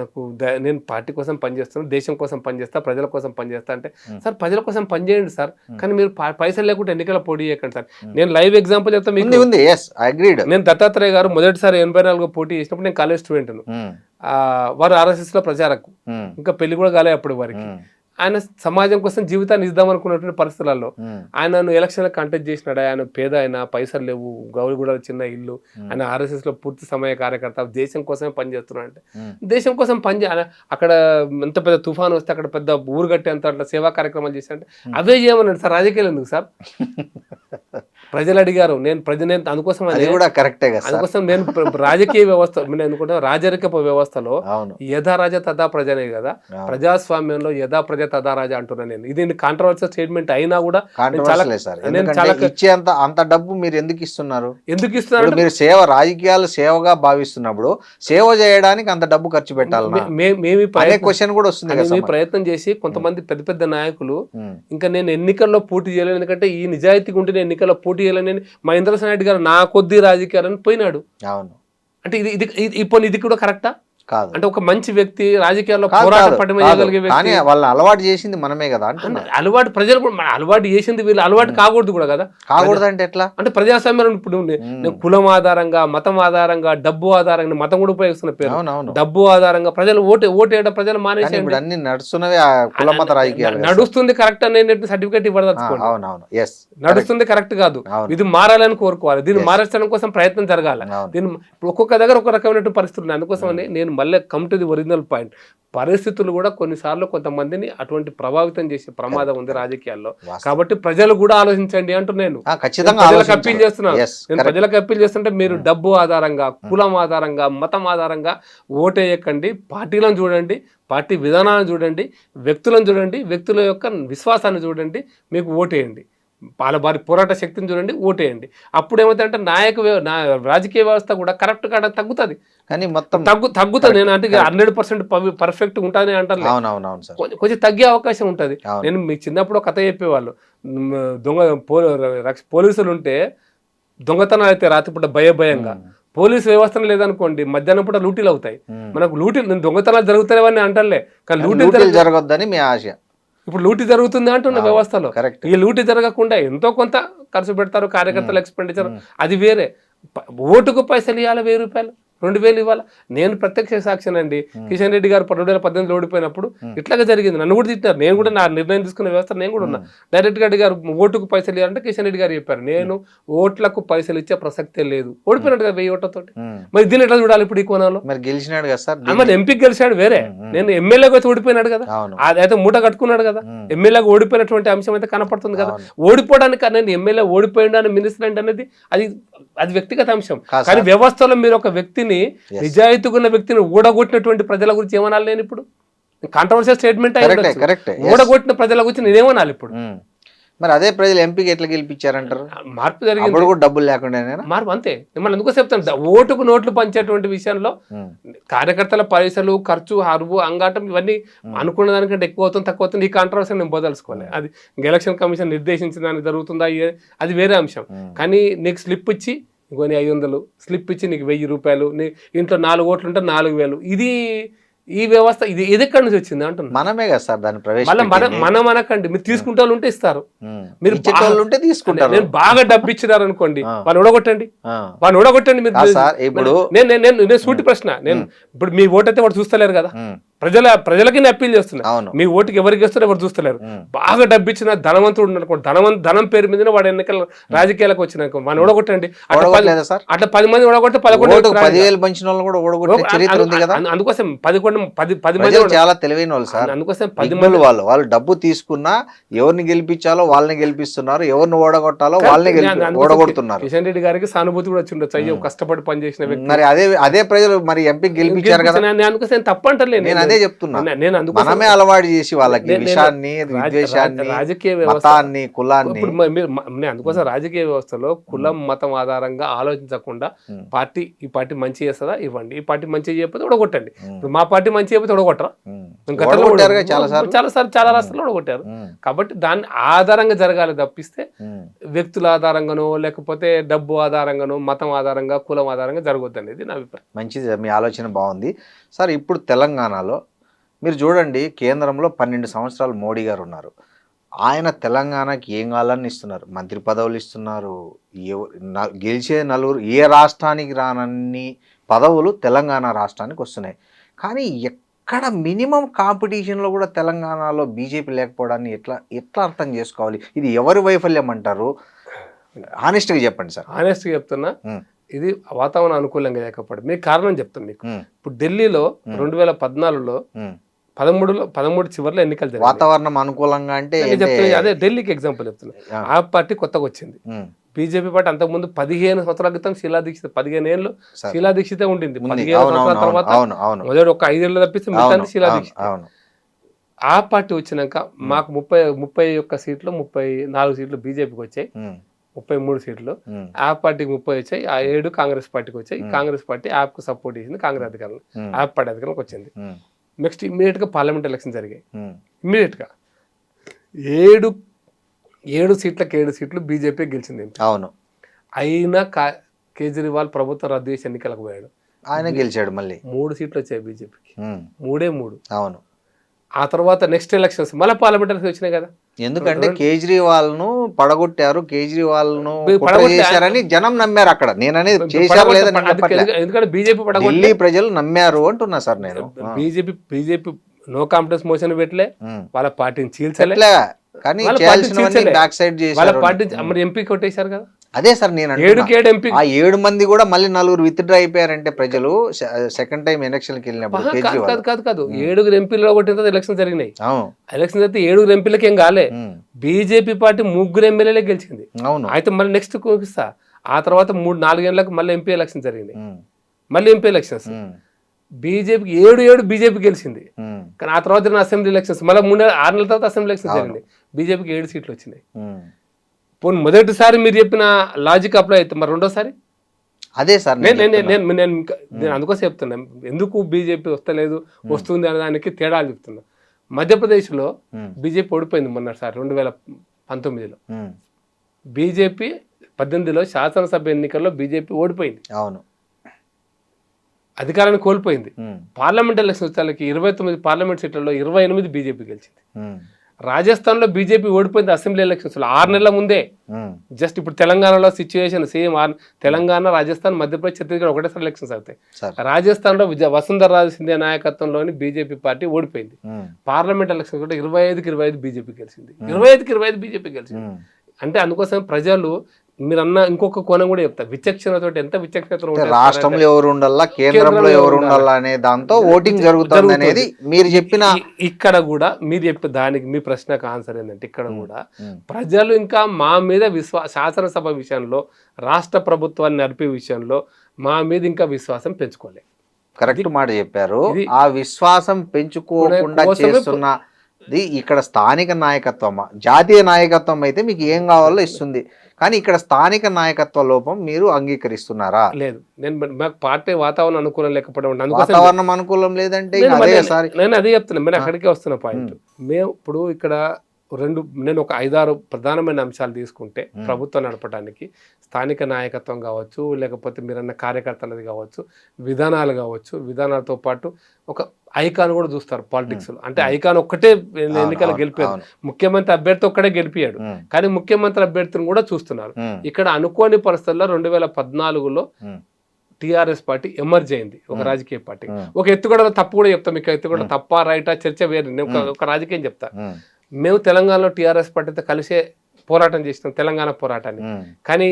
నాకు నేను పార్టీ కోసం పనిచేస్తాను, దేశం కోసం పనిచేస్తా, ప్రజల కోసం పనిచేస్తా అంటే, సార్ ప్రజల కోసం పనిచేయండి సార్, కానీ మీరు పైసలు లేకుండా ఎన్నికల పోటీ చేయకండి సార్. నేను లైవ్ ఎగ్జాంపుల్ చెప్తాను. నేను దత్తాత్రేయ గారు మొదటిసారి 84 పోటీ చేసినప్పుడు నేను కాలేజ్ స్టూడెంట్. వారు RSS లో ప్రచారకు, ఇంకా పెళ్లి కూడా కాలే అప్పుడు వారికి. ఆయన సమాజం కోసం జీవితాన్ని ఇద్దాం అనుకున్నటువంటి పరిస్థితులలో ఆయన ఎలక్షన్ కంటెస్ట్ చేసినాడు. ఆయన పేద, ఆయన పైసలు లేవు, గౌరిగూడ చిన్న ఇల్లు, ఆయన RSS లో పూర్తి సమయ కార్యకర్త, దేశం కోసమే పనిచేస్తున్నాడు. అంటే దేశం కోసం అక్కడ ఎంత పెద్ద తుఫాను వస్తే అక్కడ పెద్ద ఊరు కట్టేంత అట్లా సేవా కార్యక్రమాలు చేశాడంటే అవే చేయమన్నాడు. సార్ రాజకీయాలు ఎందుకు సార్? ప్రజలు అడిగారు, నేను అందుకోసం నేను రాజకీయ వ్యవస్థ, నేను అనుకుంటా రాజరికపు వ్యవస్థలో యథా రాజా తదా ప్రజనే కదా, ప్రజాస్వామ్యంలో యథా ప్రజ తదా రాజా అంటున్నా నేను. ఇది కాంట్రవర్షియల్ స్టేట్మెంట్ అయినా కూడా అంత డబ్బు మీరు ఎందుకు ఇస్తున్నారు? మీరు సేవ, రాజకీయాలు సేవగా భావిస్తున్నప్పుడు సేవ చేయడానికి అంత డబ్బు ఖర్చు పెట్టాలి క్వశ్చన్ కూడా వస్తుంది. ప్రయత్నం చేసి కొంతమంది పెద్ద పెద్ద నాయకులు ఇంకా నేను ఎన్నికల్లో పోటీ చేయలేను, ఎందుకంటే ఈ నిజాయితీగా ఉంటే నేను ఎన్నికల్లో పోటీ చేయాలని మా ఇంద్రసేన రెడ్డి గారు నా కొద్ది రాజకీయాలని పోయినాడు. అవును, అంటే ఇది కూడా కరెక్టా కాదు. అంటే ఒక మంచి వ్యక్తి రాజకీయాల్లో పోరాటం పడమయ్యగలిగే వ్యక్తి, వాళ్ళని అలవాటు చేసింది మనమే కదా. అలవాటు ప్రజలు కూడా అలవాటు చేసింది వీళ్ళు, అలవాటు కాకూడదు కూడా కదా. కాకూడదు అంటే ఎట్లా? అంటే ప్రజాస్వామ్యం ఇప్పుడు కులం ఆధారంగా, మతం ఆధారంగా, డబ్బు ఆధారంగా, మతం కూడా ఉపయోగిస్తున్న పేరు డబ్బు ఆధారంగా ప్రజలు ఓటేయడం ప్రజలు మానేసి అన్ని నడుస్తున్నవి కుల మత రాజకీయాలు. నడుస్తుంది కరెక్ట్ అనేది సర్టిఫికేట్ ఇవ్వదలుచుకోండి, నడుస్తుంది కరెక్ట్ కాదు, ఇది మారాలని కోరుకోవాలి, దీన్ని మార్చడం కోసం ప్రయత్నం జరగాలి. దీన్ని ఇప్పుడు ఒక్కొక్క దగ్గర ఒక రకమైన పరిస్థితులు ఉన్నాయి. అందుకోసం నేను మళ్ళీ come to the original point, పరిస్థితులు కూడా కొన్నిసార్లు కొంతమందిని అటువంటి ప్రభావితం చేసే ప్రమాదం ఉంది రాజకీయాల్లో. కాబట్టి ప్రజలు కూడా ఆలోచించండి అంటూ నేను ప్రజలకు అప్పీల్ చేస్తున్నాను. నేను ప్రజలకు అప్పీల్ చేస్తుంటే మీరు డబ్బు ఆధారంగా, కులం ఆధారంగా, మతం ఆధారంగా ఓటేయకండి. పార్టీలను చూడండి, పార్టీ విధానాలను చూడండి, వ్యక్తులను చూడండి, వ్యక్తుల యొక్క విశ్వాసాన్ని చూడండి, మీకు ఓటేయండి. వారి పోరాట శక్తిని చూడండి, ఓటేయండి. అప్పుడు ఏమవుతుందంటే రాజకీయ వ్యవస్థ కూడా కరెక్ట్ గా తగ్గుతుంది. కానీ మొత్తం తగ్గుతుంది. నేను అంటే 100% పర్ఫెక్ట్ ఉంటుంది అంటారు, కొంచెం తగ్గే అవకాశం ఉంటుంది. నేను మీకు చిన్నప్పుడు కథ చెప్పేవాళ్ళు, పోలీసులు ఉంటే దొంగతనాలు అయితే రాత్రిపూట భయంగా, పోలీసు వ్యవస్థ లేదనుకోండి మధ్యాహ్నం పూట లూటీలు అవుతాయి. మనకు దొంగతనాలు జరుగుతాయని అంటలే, కానీ లూటీ జరగొద్దని మీ ఆశ. ఇప్పుడు లూటీ జరుగుతుంది అంటున్న వ్యవస్థలో. ఈ లూటీ జరగకుండా ఎంతో కొంత ఖర్చు పెడతారు కార్యకర్తల ఎక్స్పెండిచర్, అది వేరే. ఓటుకు పైసలు ఇవ్వాలి, 1000 రూపాయలు, 2000 ఇవ్వాలి. నేను ప్రత్యక్ష సాక్షినండి. కిషన్ రెడ్డి గారు 2018లో ఓడిపోయినప్పుడు ఇట్లాగే జరిగింది. నన్ను కూడా తిట్టారు. నేను కూడా నా నిర్ణయం తీసుకునే వ్యవస్థ నేను కూడా ఉన్నా. డైరెక్ట్ గా అడిగారు ఓటుకు పైసలు ఇవ్వాలంటే కిషన్ రెడ్డి గారు చెప్పారు, నేను ఓట్లకు పైసలు ఇచ్చే ప్రసక్తే లేదు. ఓడిపోయినట్టు కదా 1000 ఓట్లతోటి. మరి దీన్ని ఎట్లా చూడాలి ఇప్పుడు ఈ కోణంలో? మరి గెలిచినాడు కదా సార్, మరి ఎంపీకి గెలిచాడు వేరే, నేను ఎమ్మెల్యేగా వచ్చి ఓడిపోయినాడు కదా, అదైతే మూట కట్టుకున్నాడు కదా. ఎమ్మెల్యేగా ఓడిపోయినటువంటి అంశం అయితే కనపడుతుంది కదా. ఓడిపోవడానికి నేను ఎమ్మెల్యే ఓడిపోయాడు అని మినిస్టర్ అనేది అది వ్యక్తిగత అంశం. కానీ వ్యవస్థలో మీరు ఒక వ్యక్తిని వ్యక్తిని నిజాయితీగా ఉన్న వ్యక్తిని ఊడగొట్టినటువంటి ప్రజల గురించి ఏమనాలి నేను ఇప్పుడు? Controversial statement correct. ఊడగొట్టిన ప్రజల గురించి నేనేమనాలి ఇప్పుడు? మరి అదే ప్రజలు ఎంపీకి ఎట్లా గెలిపించారంటారు? మార్పు జరిగింది, అప్పుడు కూడా డబ్బులు లేకుండా మార్పు అంతే. మిమ్మల్ని ఎందుకో చెప్తాను, ఓటుకు నోట్లు పంచేటువంటి విషయంలో కార్యకర్తల పైసలు ఖర్చు హరువు అంగాటం ఇవన్నీ అనుకున్న దానికంటే ఎక్కువ అవుతుంది తక్కువ అవుతుంది, ఈ కాంట్రవర్సీ నేను పోదలుచుకోవాలి. అది ఎలక్షన్ కమిషన్ నిర్దేశించిన దానికి జరుగుతుందా అది వేరే అంశం. కానీ నీకు స్లిప్ ఇచ్చి ఇంకో 500 స్లిప్ ఇచ్చి నీకు 1000 రూపాయలు, నీ ఇంట్లో 4 ఓట్లు ఉంటే 4000, ఇది ఈ వ్యవస్థ ఇది ఎక్కడి నుంచి వచ్చింది అంటున్నా. మనమే కదా సార్ దాని మనం అనకండి, మీరు తీసుకుంటే వాళ్ళు ఉంటే ఇస్తారు, మీరు ఉంటే తీసుకుంటారు. నేను బాగా డబ్బు ఇచ్చినారు అనుకోండి, వాళ్ళు ఊడగొట్టండి మీరు. ఇప్పుడు నేను సూటి ప్రశ్న, నేను ఇప్పుడు మీ ఓటు అయితే వాడు చూస్తలేరు కదా, ప్రజలకి నేను అప్పీల్ చేస్తున్నా, మీ ఓటుకి ఎవరికి ఇస్తారో ఎవరు చూస్తలేరు. బాగా డబ్బు ఇచ్చిన ధనవంతుడు అనుకోండి, ధనం పేరు మీద వాడు ఎన్నికల రాజకీయాలకు వచ్చినాక వాడిని ఓడగొట్టండి. అట్లా 10 మంది ఓడగొడితే 11,000 పంచిన వాళ్ళు కూడా ఓడగొట్టే చరిత్ర ఉంది కదా. అందుకోసం 10 మంది చాలా తెలివైన వాళ్ళు సార్. అందుకోసం 10 మంది వాళ్ళు డబ్బు తీసుకున్నా ఎవరిని గెలిపించాలో వాళ్ళని గెలిపిస్తున్నారు, ఎవరిని ఓడగొట్టాలో వాళ్ళని ఓడగొడుతున్నారు. కిషన్ రెడ్డి గారికి సానుభూతి కూడా వచ్చి ఉండొచ్చు, అయ్యో కష్టపడి పనిచేసిన వ్యక్తి. మరి అదే ప్రజలు మరి ఎంపీ గెలిపించారు కదా. అందుకోసం తప్పంటలేదు, నేను అదే చెప్తున్నా. మనమే అలవాటు చేసి వాళ్ళకి విషయాన్ని, విద్వేషాన్ని, రాజకీయ మతాన్ని, కులాన్ని. నేను అందుకోసం రాజకీయ వ్యవస్థలో కులం మతం ఆధారంగా ఆలోచించకుండా ఈ పార్టీ మంచి చేస్తుందా ఇవ్వండి, ఈ పార్టీ మంచి చేయకపోతే ఓడగొట్టండి. ఇప్పుడు మా పార్టీ మంచి చేయకపోతే ఓడగొట్టరా? చాలా రాష్ట్రాల్లో ఓడగొట్టారు. కాబట్టి దాన్ని ఆధారంగా జరగాలి తప్పిస్తే వ్యక్తుల ఆధారంగానో లేకపోతే డబ్బు ఆధారంగానో మతం ఆధారంగా కులం ఆధారంగా జరగొద్దు అనేది నా అభిప్రాయం. మంచిది, మీ ఆలోచన బాగుంది సార్. ఇప్పుడు తెలంగాణలో మీరు చూడండి, కేంద్రంలో 12 సంవత్సరాలు మోడీ గారు ఉన్నారు. ఆయన తెలంగాణకి ఏం కావాలని ఇస్తున్నారు, మంత్రి పదవులు ఇస్తున్నారు. గెలిచే నలుగురు, ఏ రాష్ట్రానికి రానన్ని పదవులు తెలంగాణ రాష్ట్రానికి వస్తున్నాయి. కానీ ఎక్కడ మినిమం కాంపిటీషన్లో కూడా తెలంగాణలో బీజేపీ లేకపోవడాన్ని ఎట్లా అర్థం చేసుకోవాలి? ఇది ఎవరి వైఫల్యం అంటారు? హానెస్ట్గా చెప్పండి సార్. హానెస్ట్గా చెప్తున్నా, ఇది వాతావరణం అనుకూలంగా లేకపోవడం. మీకు కారణం చెప్తాను మీకు. ఇప్పుడు ఢిల్లీలో 2014లో 13 చివరిలో ఎన్నికలు జరిగాయి. వాతావరణం అనుకూలంగా అంటే అదే ఢిల్లీకి ఎగ్జాంపుల్ చెప్తున్నా. ఆ పార్టీ కొత్తగా వచ్చింది, బీజేపీ పార్టీ అంతకుముందు 15 సంవత్సరాల క్రితం శీలా దీక్షిత్ 15 ఏళ్ళు శీలా దీక్షితే ఉండింది. 15 సంవత్సరాల తర్వాత మొదటి ఒక 5 ఏళ్ళు తప్పిస్తే మిగతా శీలా దీక్షిత్. ఆ పార్టీ వచ్చినాక మాకు 31 సీట్లు 34 సీట్లు బీజేపీకి వచ్చాయి, 33 సీట్లు. ఆ పార్టీకి 30 వచ్చాయి, ఆ 7 కాంగ్రెస్ పార్టీకి వచ్చాయి. కాంగ్రెస్ పార్టీ యాప్ కు సపోర్ట్ చేసింది, కాంగ్రెస్ అధికారులు యాప్ పార్టీ అధికారులకు వచ్చింది. నెక్స్ట్ ఇమ్మీడియట్ గా పార్లమెంట్ ఎలక్షన్ జరిగాయి. ఇమ్మీడియట్ గా 7 సీట్లకు 7 సీట్లు బీజేపీ గెలిచింది. అవును, అయినా కేజ్రీవాల్ ప్రభుత్వం రద్దు చేసి ఎన్నికలకు పోయాడు, ఆయన గెలిచాడు. మళ్ళీ 3 సీట్లు వచ్చాయి బీజేపీకి, 3. అవును. ఆ తర్వాత నెక్స్ట్ ఎలక్షన్స్ మళ్ళీ పార్లమెంట్ ఎలక్షన్ వచ్చినాయి కదా. ఎందుకంటే కేజ్రీవాల్ ను పడగొట్టారు, కేజ్రీవాల్ ను చేశారని జనం నమ్మారు అక్కడ. నేను అనేది చేశారు లేదని, ఎందుకంటే బీజేపీ ఢిల్లీ ప్రజలు నమ్మారు అంటున్నా సార్ నేను. బీజేపీ నో కాంపిటెన్స్ మోషన్ పెట్టలే, వాళ్ళ పార్టీని చీల్చలే, కానీ వాళ్ళ పార్టీ మరి ఎంపీ కొట్టేశారు కదా. అదే సార్ నేను ఆ 7 మంది కూడా మళ్ళీ 4 విత్డ్రా అయిపోయారంటే ప్రజలు సెకండ్ టైం ఎలక్షన్ కి వెళ్ళినప్పుడు. కాదు 7 ఎంపీలు కొట్టిన తర్వాత ఎలక్షన్ జరిగినాయి. ఎలక్షన్ అయితే 7 ఎంపీలకి ఏం కాలే, బీజేపీ పార్టీ 3 ఎమ్మెల్యేలే గెలిచింది. అవును, అయితే మళ్ళీ నెక్స్ట్ చూపిస్తా. ఆ తర్వాత 3-4 ఏళ్ళకి మళ్ళీ ఎంపీ ఎలక్షన్ జరిగినాయి, మళ్ళీ ఎంపీ ఎలక్షన్స్. బీజేపీకి 7 బీజేపీ గెలిచింది. కానీ ఆ తర్వాత అసెంబ్లీ ఎలక్షన్స్ మళ్ళీ 6 నెలల తర్వాత అసెంబ్లీ ఎలక్షన్స్ జరిగింది, బీజేపీకి 7 సీట్లు వచ్చినాయి. పోనీ మొదటిసారి మీరు చెప్పిన లాజిక్ అప్లై అయితే మరి రెండోసారి అదే సార్. నేను అందుకోసం చెప్తున్నా, ఎందుకు బీజేపీ వస్తలేదు వస్తుంది అనే దానికి తేడాలు చెప్తున్నా. మధ్యప్రదేశ్లో బీజేపీ ఓడిపోయింది మొన్నసారి 2019లో. బీజేపీ 18లో శాసనసభ ఎన్నికల్లో బీజేపీ ఓడిపోయింది. అవును, అధికారాన్ని కోల్పోయింది. పార్లమెంట్ ఎలక్షన్ వచ్చేసరికి 29 పార్లమెంట్ సీట్లలో 28 బీజేపీ గెలిచింది. రాజస్థాన్ లో బీజేపీ ఓడిపోయింది అసెంబ్లీ ఎలక్షన్స్ లో 6 నెలల ముందే. జస్ట్ ఇప్పుడు తెలంగాణలో సిచ్యువేషన్ సేమ్. తెలంగాణ, రాజస్థాన్, మధ్యప్రదేశ్, ఛత్తీస్గఢ్ ఒకటేసారి ఎలక్షన్స్ అవుతాయి. రాజస్థాన్ లో వసుంధర రాజే సింధియా నాయకత్వంలోని బీజేపీ పార్టీ ఓడిపోయింది. పార్లమెంట్ ఎలక్షన్స్ కూడా 25కి 25 బీజేపీ గెలిచింది, 25కి 25 బీజేపీ గెలిచింది. అంటే అందుకోసం ప్రజలు మీరు అన్న ఇంకొక కోణం కూడా చెప్తా, విచక్షణతో ఎంత విచక్షణతో అంటే రాష్ట్రంలో ఎవరు ఉండాలా, కేంద్రంలో ఎవరు ఉండాలా అనే దాంతో ఓటింగ్ జరుగుతుంది అనేది మీరు చెప్పిన. ఇక్కడ కూడా మీరు చెప్పిన దానికి మీ ప్రశ్నకు ఆన్సర్ ఏంటంటే, ఇక్కడ కూడా ప్రజలు ఇంకా మా మీద శాసనసభ విషయంలో, రాష్ట్ర ప్రభుత్వాన్ని నడిపే విషయంలో మా మీద ఇంకా విశ్వాసం పెంచుకోలేదు. కరెక్ట్ మాట చెప్పారు. ఆ విశ్వాసం పెంచుకోకుండా చేస్తున్నది ఇక్కడ స్థానిక నాయకత్వం. జాతీయ నాయకత్వం అయితే మీకు ఏం కావాలో ఇస్తుంది, కానీ ఇక్కడ స్థానిక నాయకత్వ లోపం మీరు అంగీకరిస్తున్నారా? లేదు, మాకు పార్టీ వాతావరణం అనుకూలం లేకపోవడం, వాతావరణం అనుకూలం లేదంటే నేను అదే చెప్తున్నా, మీరు అక్కడికే వస్తున్న పాయింట్. మేము ఇప్పుడు ఇక్కడ నేను ఒక 5-6 ప్రధానమైన అంశాలు తీసుకుంటే, ప్రభుత్వం నడపడానికి స్థానిక నాయకత్వం కావచ్చు, లేకపోతే మీరన్న కార్యకర్తలది కావచ్చు, విధానాలు కావచ్చు, విధానాలతో పాటు ఒక ఐకాన్ కూడా చూస్తారు పాలిటిక్స్ లో. అంటే ఐకాన్ ఒక్కటే ఎన్నికలు గెలిపాడు, ముఖ్యమంత్రి అభ్యర్థి ఒక్కడే గెలిపాడు, కానీ ముఖ్యమంత్రి అభ్యర్థిని కూడా చూస్తున్నారు. ఇక్కడ అనుకోని పరిస్థితుల్లో 2014లో టీఆర్ఎస్ పార్టీ ఎమర్జ్ అయింది, ఒక రాజకీయ పార్టీ. ఒక ఎత్తుగడ తప్పు కూడా చెప్తాం, మీకు ఎత్తుగడ తప్ప రైటా చర్చ వేరు, నేను ఒక రాజకీయం చెప్తా. మేము తెలంగాణలో టీఆర్ఎస్ పార్టీతో కలిసే పోరాటం చేసినాం, తెలంగాణ పోరాటాన్ని. కానీ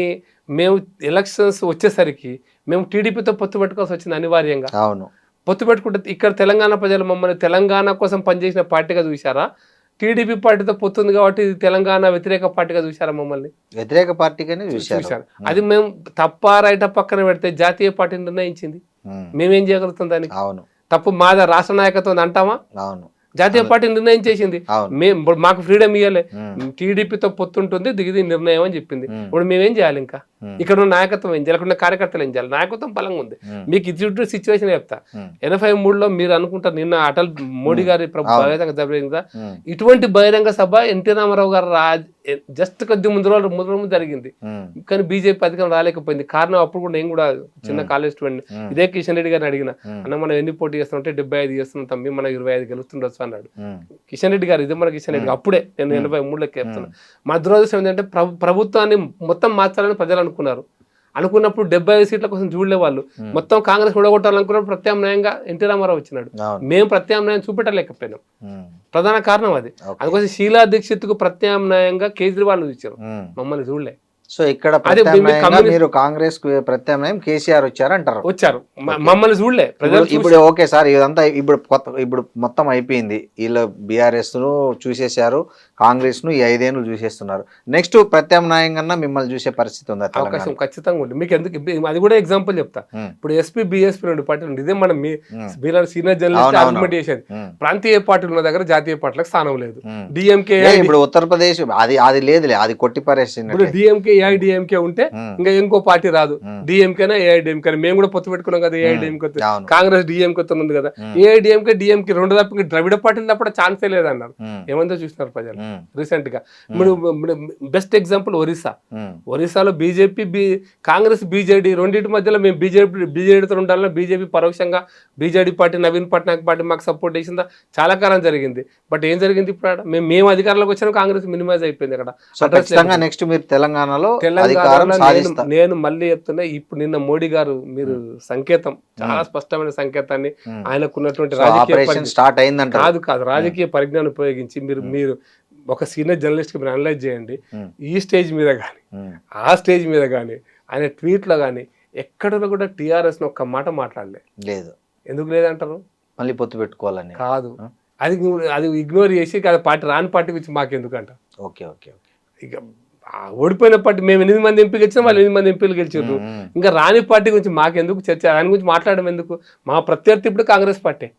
మేము ఎలక్షన్స్ వచ్చేసరికి మేము టీడీపీతో పొత్తు పెట్టుకోవాల్సి వచ్చింది అనివార్యంగా. పొత్తు పెట్టుకుంటే ఇక్కడ తెలంగాణ ప్రజలు మమ్మల్ని తెలంగాణ కోసం పనిచేసిన పార్టీగా చూశారా, టీడీపీ పార్టీతో పొత్తుంది కాబట్టి తెలంగాణ వ్యతిరేక పార్టీగా చూశారా? మమ్మల్ని వ్యతిరేక పార్టీగానే చూశారు. అది మేము తప్ప రైట పక్కన పెడితే జాతీయ పార్టీ నిర్ణయించింది, మేమేం చేయగలుగుతాం దానికి? తప్పు మాదా రాష్ట్ర నాయకత్వం అంటామా? జాతీయ పార్టీ నిర్ణయం చేసింది, మాకు ఫ్రీడమ్ ఇవ్వలే. టీడీపీతో పొత్తుంటుంది, దిగిది నిర్ణయం అని చెప్పింది. ఇప్పుడు మేమేం చేయాలి? ఇంకా ఇక్కడ ఉన్న నాయకత్వం ఏం చేయాలి, ఇక్కడ కార్యకర్తలు ఏం చేయాలి? నాయకత్వం బలంగా ఉంది. మీకు ఇది సిచ్యువేషన్ చెప్తా. 83లో మీరు అనుకుంటారు, నిన్న అటల్ మోడీ గారి జరిగిందా ఇటువంటి బహిరంగ సభ? ఎన్టీ రామారావు గారు జస్ట్ కొద్ది ముందు రోజులు జరిగింది, కానీ బీజేపీ అధికారం రాలేకపోయింది. కారణం అప్పుడు కూడా నేను కూడా చిన్న కాలేజ్ స్టూడెంట్, ఇదే కిషన్ రెడ్డి గారిని అడిగిన, అన్న మనం ఎన్ని పోటీ చేస్తామంటే 75 చేస్తున్నాం తమ్మి, మనం 25 గెలుస్తుండొచ్చు అన్నాడు కిషన్ రెడ్డి గారు. ఇది మన కిషన్ రెడ్డి అప్పుడే నేను 83లోకి చెప్తున్నా. మా దురదృష్టం ఏంటంటే ప్రభుత్వాన్ని మొత్తం మార్చాలని ప్రజలు అనుకున్నారు. అనుకున్నప్పుడు 75 సీట్ల కోసం చూడలే వాళ్ళు, మొత్తం కాంగ్రెస్ ఓడగొట్టాలనుకున్నప్పుడు ప్రత్యామ్నాయంగా ఎన్టీ రామారావు వచ్చినాడు. మేము ప్రత్యామ్నాయం చూపెట్టలేకపోయినాం, ప్రధాన కారణం అది. అందుకోసం షీలా దీక్షిత్ కు ప్రత్యామ్నాయంగా కేజ్రీవాల్ ఇచ్చారు, మమ్మల్ని చూడలే. సో ఇక్కడ మీరు కాంగ్రెస్ ప్రత్యామ్నాయం కేసీఆర్ వచ్చారు, మమ్మల్ని చూడలే ప్రజలు. ఇప్పుడు ఓకే సార్, ఇదంతా ఇప్పుడు మొత్తం అయిపోయింది. వీళ్ళు బీఆర్ఎస్ ను చూసేశారు, కాంగ్రెస్ ను ఈ 5 ఏళ్ళు చూసేస్తున్నారు. నెక్స్ట్ ప్రత్యామ్నాయంగా మిమ్మల్ని చూసే పరిస్థితి ఉంది, అవకాశం ఖచ్చితంగా ఉంది. మీకు ఎందుకు అది కూడా ఎగ్జాంపుల్ చెప్తా. ఇప్పుడు ఎస్పీ బిఎస్పీ 2 పార్టీలు ఉంది. ఇదే మనం సీనియర్ జర్నలిస్ట్ ఆర్గ్యుమెంట్ చేసేది, ప్రాంతీయ పార్టీలు ఉన్న దగ్గర జాతీయ పార్టీలకు స్థానం లేదు. డిఎంకే ఇప్పుడు ఉత్తరప్రదేశ్ అది లేదులే, అది కొట్టి పారేసింది. డిఎంకే ఏఐడిఎంకే ఉంటే ఇంకా ఇంకో పార్టీ రాదు, డిఎంకేనా ఏఐడిఎంకే. మేము కూడా పొత్తు పెట్టుకున్నాం కదా ఏఐడిఎంకే, కాంగ్రెస్ డిఎంకే ఉంది కదా. ఏఐడిఎంకే డిఎంకే 2 తప్ప ఇంకా ద్రవిడ పార్టీలు తప్ప ఛాన్సే లేదన్నారు. ఏమంతా చూసినారు ప్రజలు రీసెంట్ గా. బెస్ట్ ఎగ్జాంపుల్ ఒరిస్సాలో బీజేపీ కాంగ్రెస్ బీజేడీ రెండింటి మధ్యలో మేము బీజేడీతో ఉండాలని బీజేపీ పరోక్షంగా BJD party Naveen Patnaik party మాకు సపోర్ట్ చేసిందా? చాలా కాలం జరిగింది. బట్ ఏం జరిగింది ఇప్పుడు? మేము అధికారంలోకి వచ్చినా కాంగ్రెస్ మినిమైజ్ అయిపోయింది అక్కడ. నెక్స్ట్ మీరు తెలంగాణలో నేను మళ్ళీ చెప్తున్నా, ఇప్పుడు నిన్న మోడీ గారు మీరు సంకేతం, చాలా స్పష్టమైన సంకేతాన్ని ఆయనకున్నటువంటి రాజకీయ పరిజ్ఞానం ఉపయోగించి మీరు ఒక సీనియర్ జర్నలిస్ట్ కి మీరు అనలైజ్ చేయండి. ఈ స్టేజ్ మీద కానీ ఆ స్టేజ్ మీద కానీ ఆయన ట్వీట్లో కానీ ఎక్కడ కూడా టీఆర్ఎస్ ని ఒక్క మాట మాట్లాడలేదు. ఎందుకు లేదంటారు? మళ్ళీ పొత్తు పెట్టుకోవాలని కాదు, అది ఇగ్నోర్ చేసి పార్టీ రాని పార్టీ గురించి మాకెందుకంట. ఓకే ఓకే ఇక ఓడిపోయిన పార్టీ మేము 8 మంది ఎంపీలు గెలిచినా వాళ్ళు 8 మంది ఎంపీలు గెలిచారు. ఇంకా రాని పార్టీ గురించి మాకెందుకు చర్చ, దాని గురించి మాట్లాడడం ఎందుకు? మా ప్రత్యర్థి ఇప్పుడు కాంగ్రెస్ పార్టీ.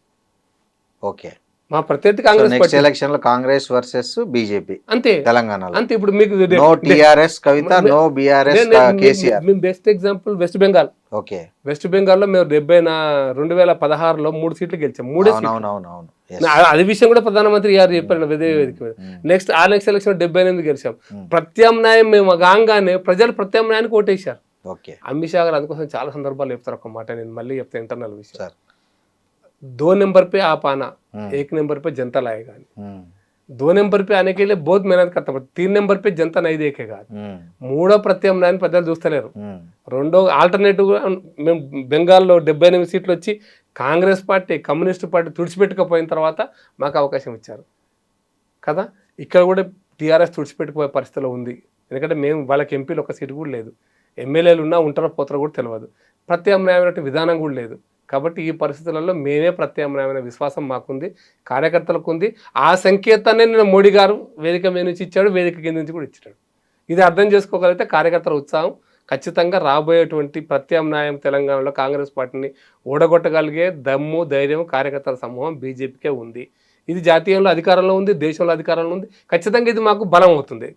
ఓకే, మా ప్రత్యర్థి కాంగ్రెస్ పార్టీ. ఎలక్షన్ లో కాంగ్రెస్ వర్సెస్ బీజేపీ అంతే తెలంగాణలో. అంతే. ఇప్పుడు మీకు no TRS Kavitha, no BRS KCR. Best example West Bengal. Okay, వెస్ట్ బెంగాల్లో మేము 2016లో 3 సీట్లు గెలిచాం. 3 సీట్లు. అది విషయం కూడా ప్రధానమంత్రి గారు చెప్పారు వేదిక మీద. నెక్స్ట్ ఎలక్షన్ 78 గెలిచాం. ప్రత్యామ్నాయం మేము కాగానే ప్రజలు ప్రత్యామ్నాయానికి ఓటేశారు. అమిత్ షా గారు అందుకోసం చాలా సందర్భాలు చెప్తారు ఒక మాట, నేను మళ్ళీ చెప్తాను ఇంటర్నల్ విషయం. 2 नंबर पे आप आना, 1 नंबर पे जनता लाएगा. 2 नंबर पे आने के लिए बहुत मेहनत करता है, 3 नंबर पे जनता नहीं देखेगा. 3వ ప్రత్యామ్నాయాన్ని ప్రజలు చూస్తలేరు. 2వ ఆల్టర్నేటివ్ మేము బెంగాల్లో 78 సీట్లు వచ్చి కాంగ్రెస్ పార్టీ కమ్యూనిస్ట్ పార్టీ తుడిచిపెట్టుకుపోయిన తర్వాత మాకు అవకాశం ఇచ్చారు కదా. ఇక్కడ కూడా టీఆర్ఎస్ తుడిచిపెట్టుకుపోయే పరిస్థితిలో ఉంది. ఎందుకంటే మేము వాళ్ళకి ఎంపీలు ఒక సీటు కూడా లేదు, ఎమ్మెల్యేలు ఉన్నా ఉంటారో పోతారో కూడా తెలియదు, ప్రత్యామ్నాయమైన విధానం కూడా లేదు. కాబట్టి ఈ పరిస్థితులలో మేమే ప్రత్యామ్నాయమైన విశ్వాసం మాకుంది, కార్యకర్తలకు ఉంది. ఆ సంకేతాన్ని నేను మోడీ గారు వేదిక మీద నుంచి ఇచ్చాడు, వేదిక కింద నుంచి కూడా ఇచ్చాడు. ఇది అర్థం చేసుకోగలిగితే కార్యకర్తల ఉత్సాహం ఖచ్చితంగా రాబోయేటువంటి ప్రత్యామ్నాయం తెలంగాణలో కాంగ్రెస్ పార్టీని ఓడగొట్టగలిగే దమ్ము ధైర్యం కార్యకర్తల సమూహం బీజేపీకే ఉంది. ఇది జాతీయంలో అధికారంలో ఉంది, దేశంలో అధికారంలో ఉంది. ఖచ్చితంగా ఇది మాకు బలం అవుతుంది.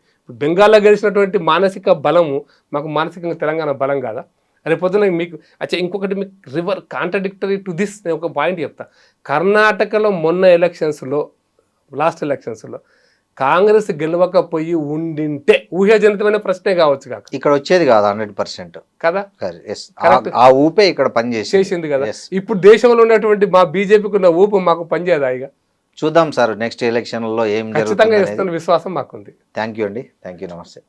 బెంగాల్లో గెలిచినటువంటి మానసిక బలము మాకు మానసికంగా తెలంగాణ బలం కాదా? రేపొద్దున మీకు ఇంకొకటి మీకు కాంట్రడిక్టరీ టు దిస్ నేను ఒక పాయింట్ చెప్తా. కర్ణాటకలో మొన్న ఎలక్షన్స్లో లాస్ట్ ఎలక్షన్స్లో కాంగ్రెస్ గెలవకపోయి ఉండింటే ఊహాజనితమైన ప్రశ్నే కావచ్చు కాక ఇక్కడ వచ్చేది కాదు 100% కదా, ఆ ఊపే ఇక్కడ చేసింది కదా. ఇప్పుడు దేశంలో ఉన్నటువంటి మా బీజేపీకి ఉన్న ఊపు మాకు పనిచేయదా? ఇక చూద్దాం సార్ నెక్స్ట్ ఎలక్షన్లో ఏం ఖచ్చితంగా చేస్తున్న విశ్వాసం మాకుంది. థ్యాంక్ యూ అండి, థ్యాంక్ యూ, నమస్తే.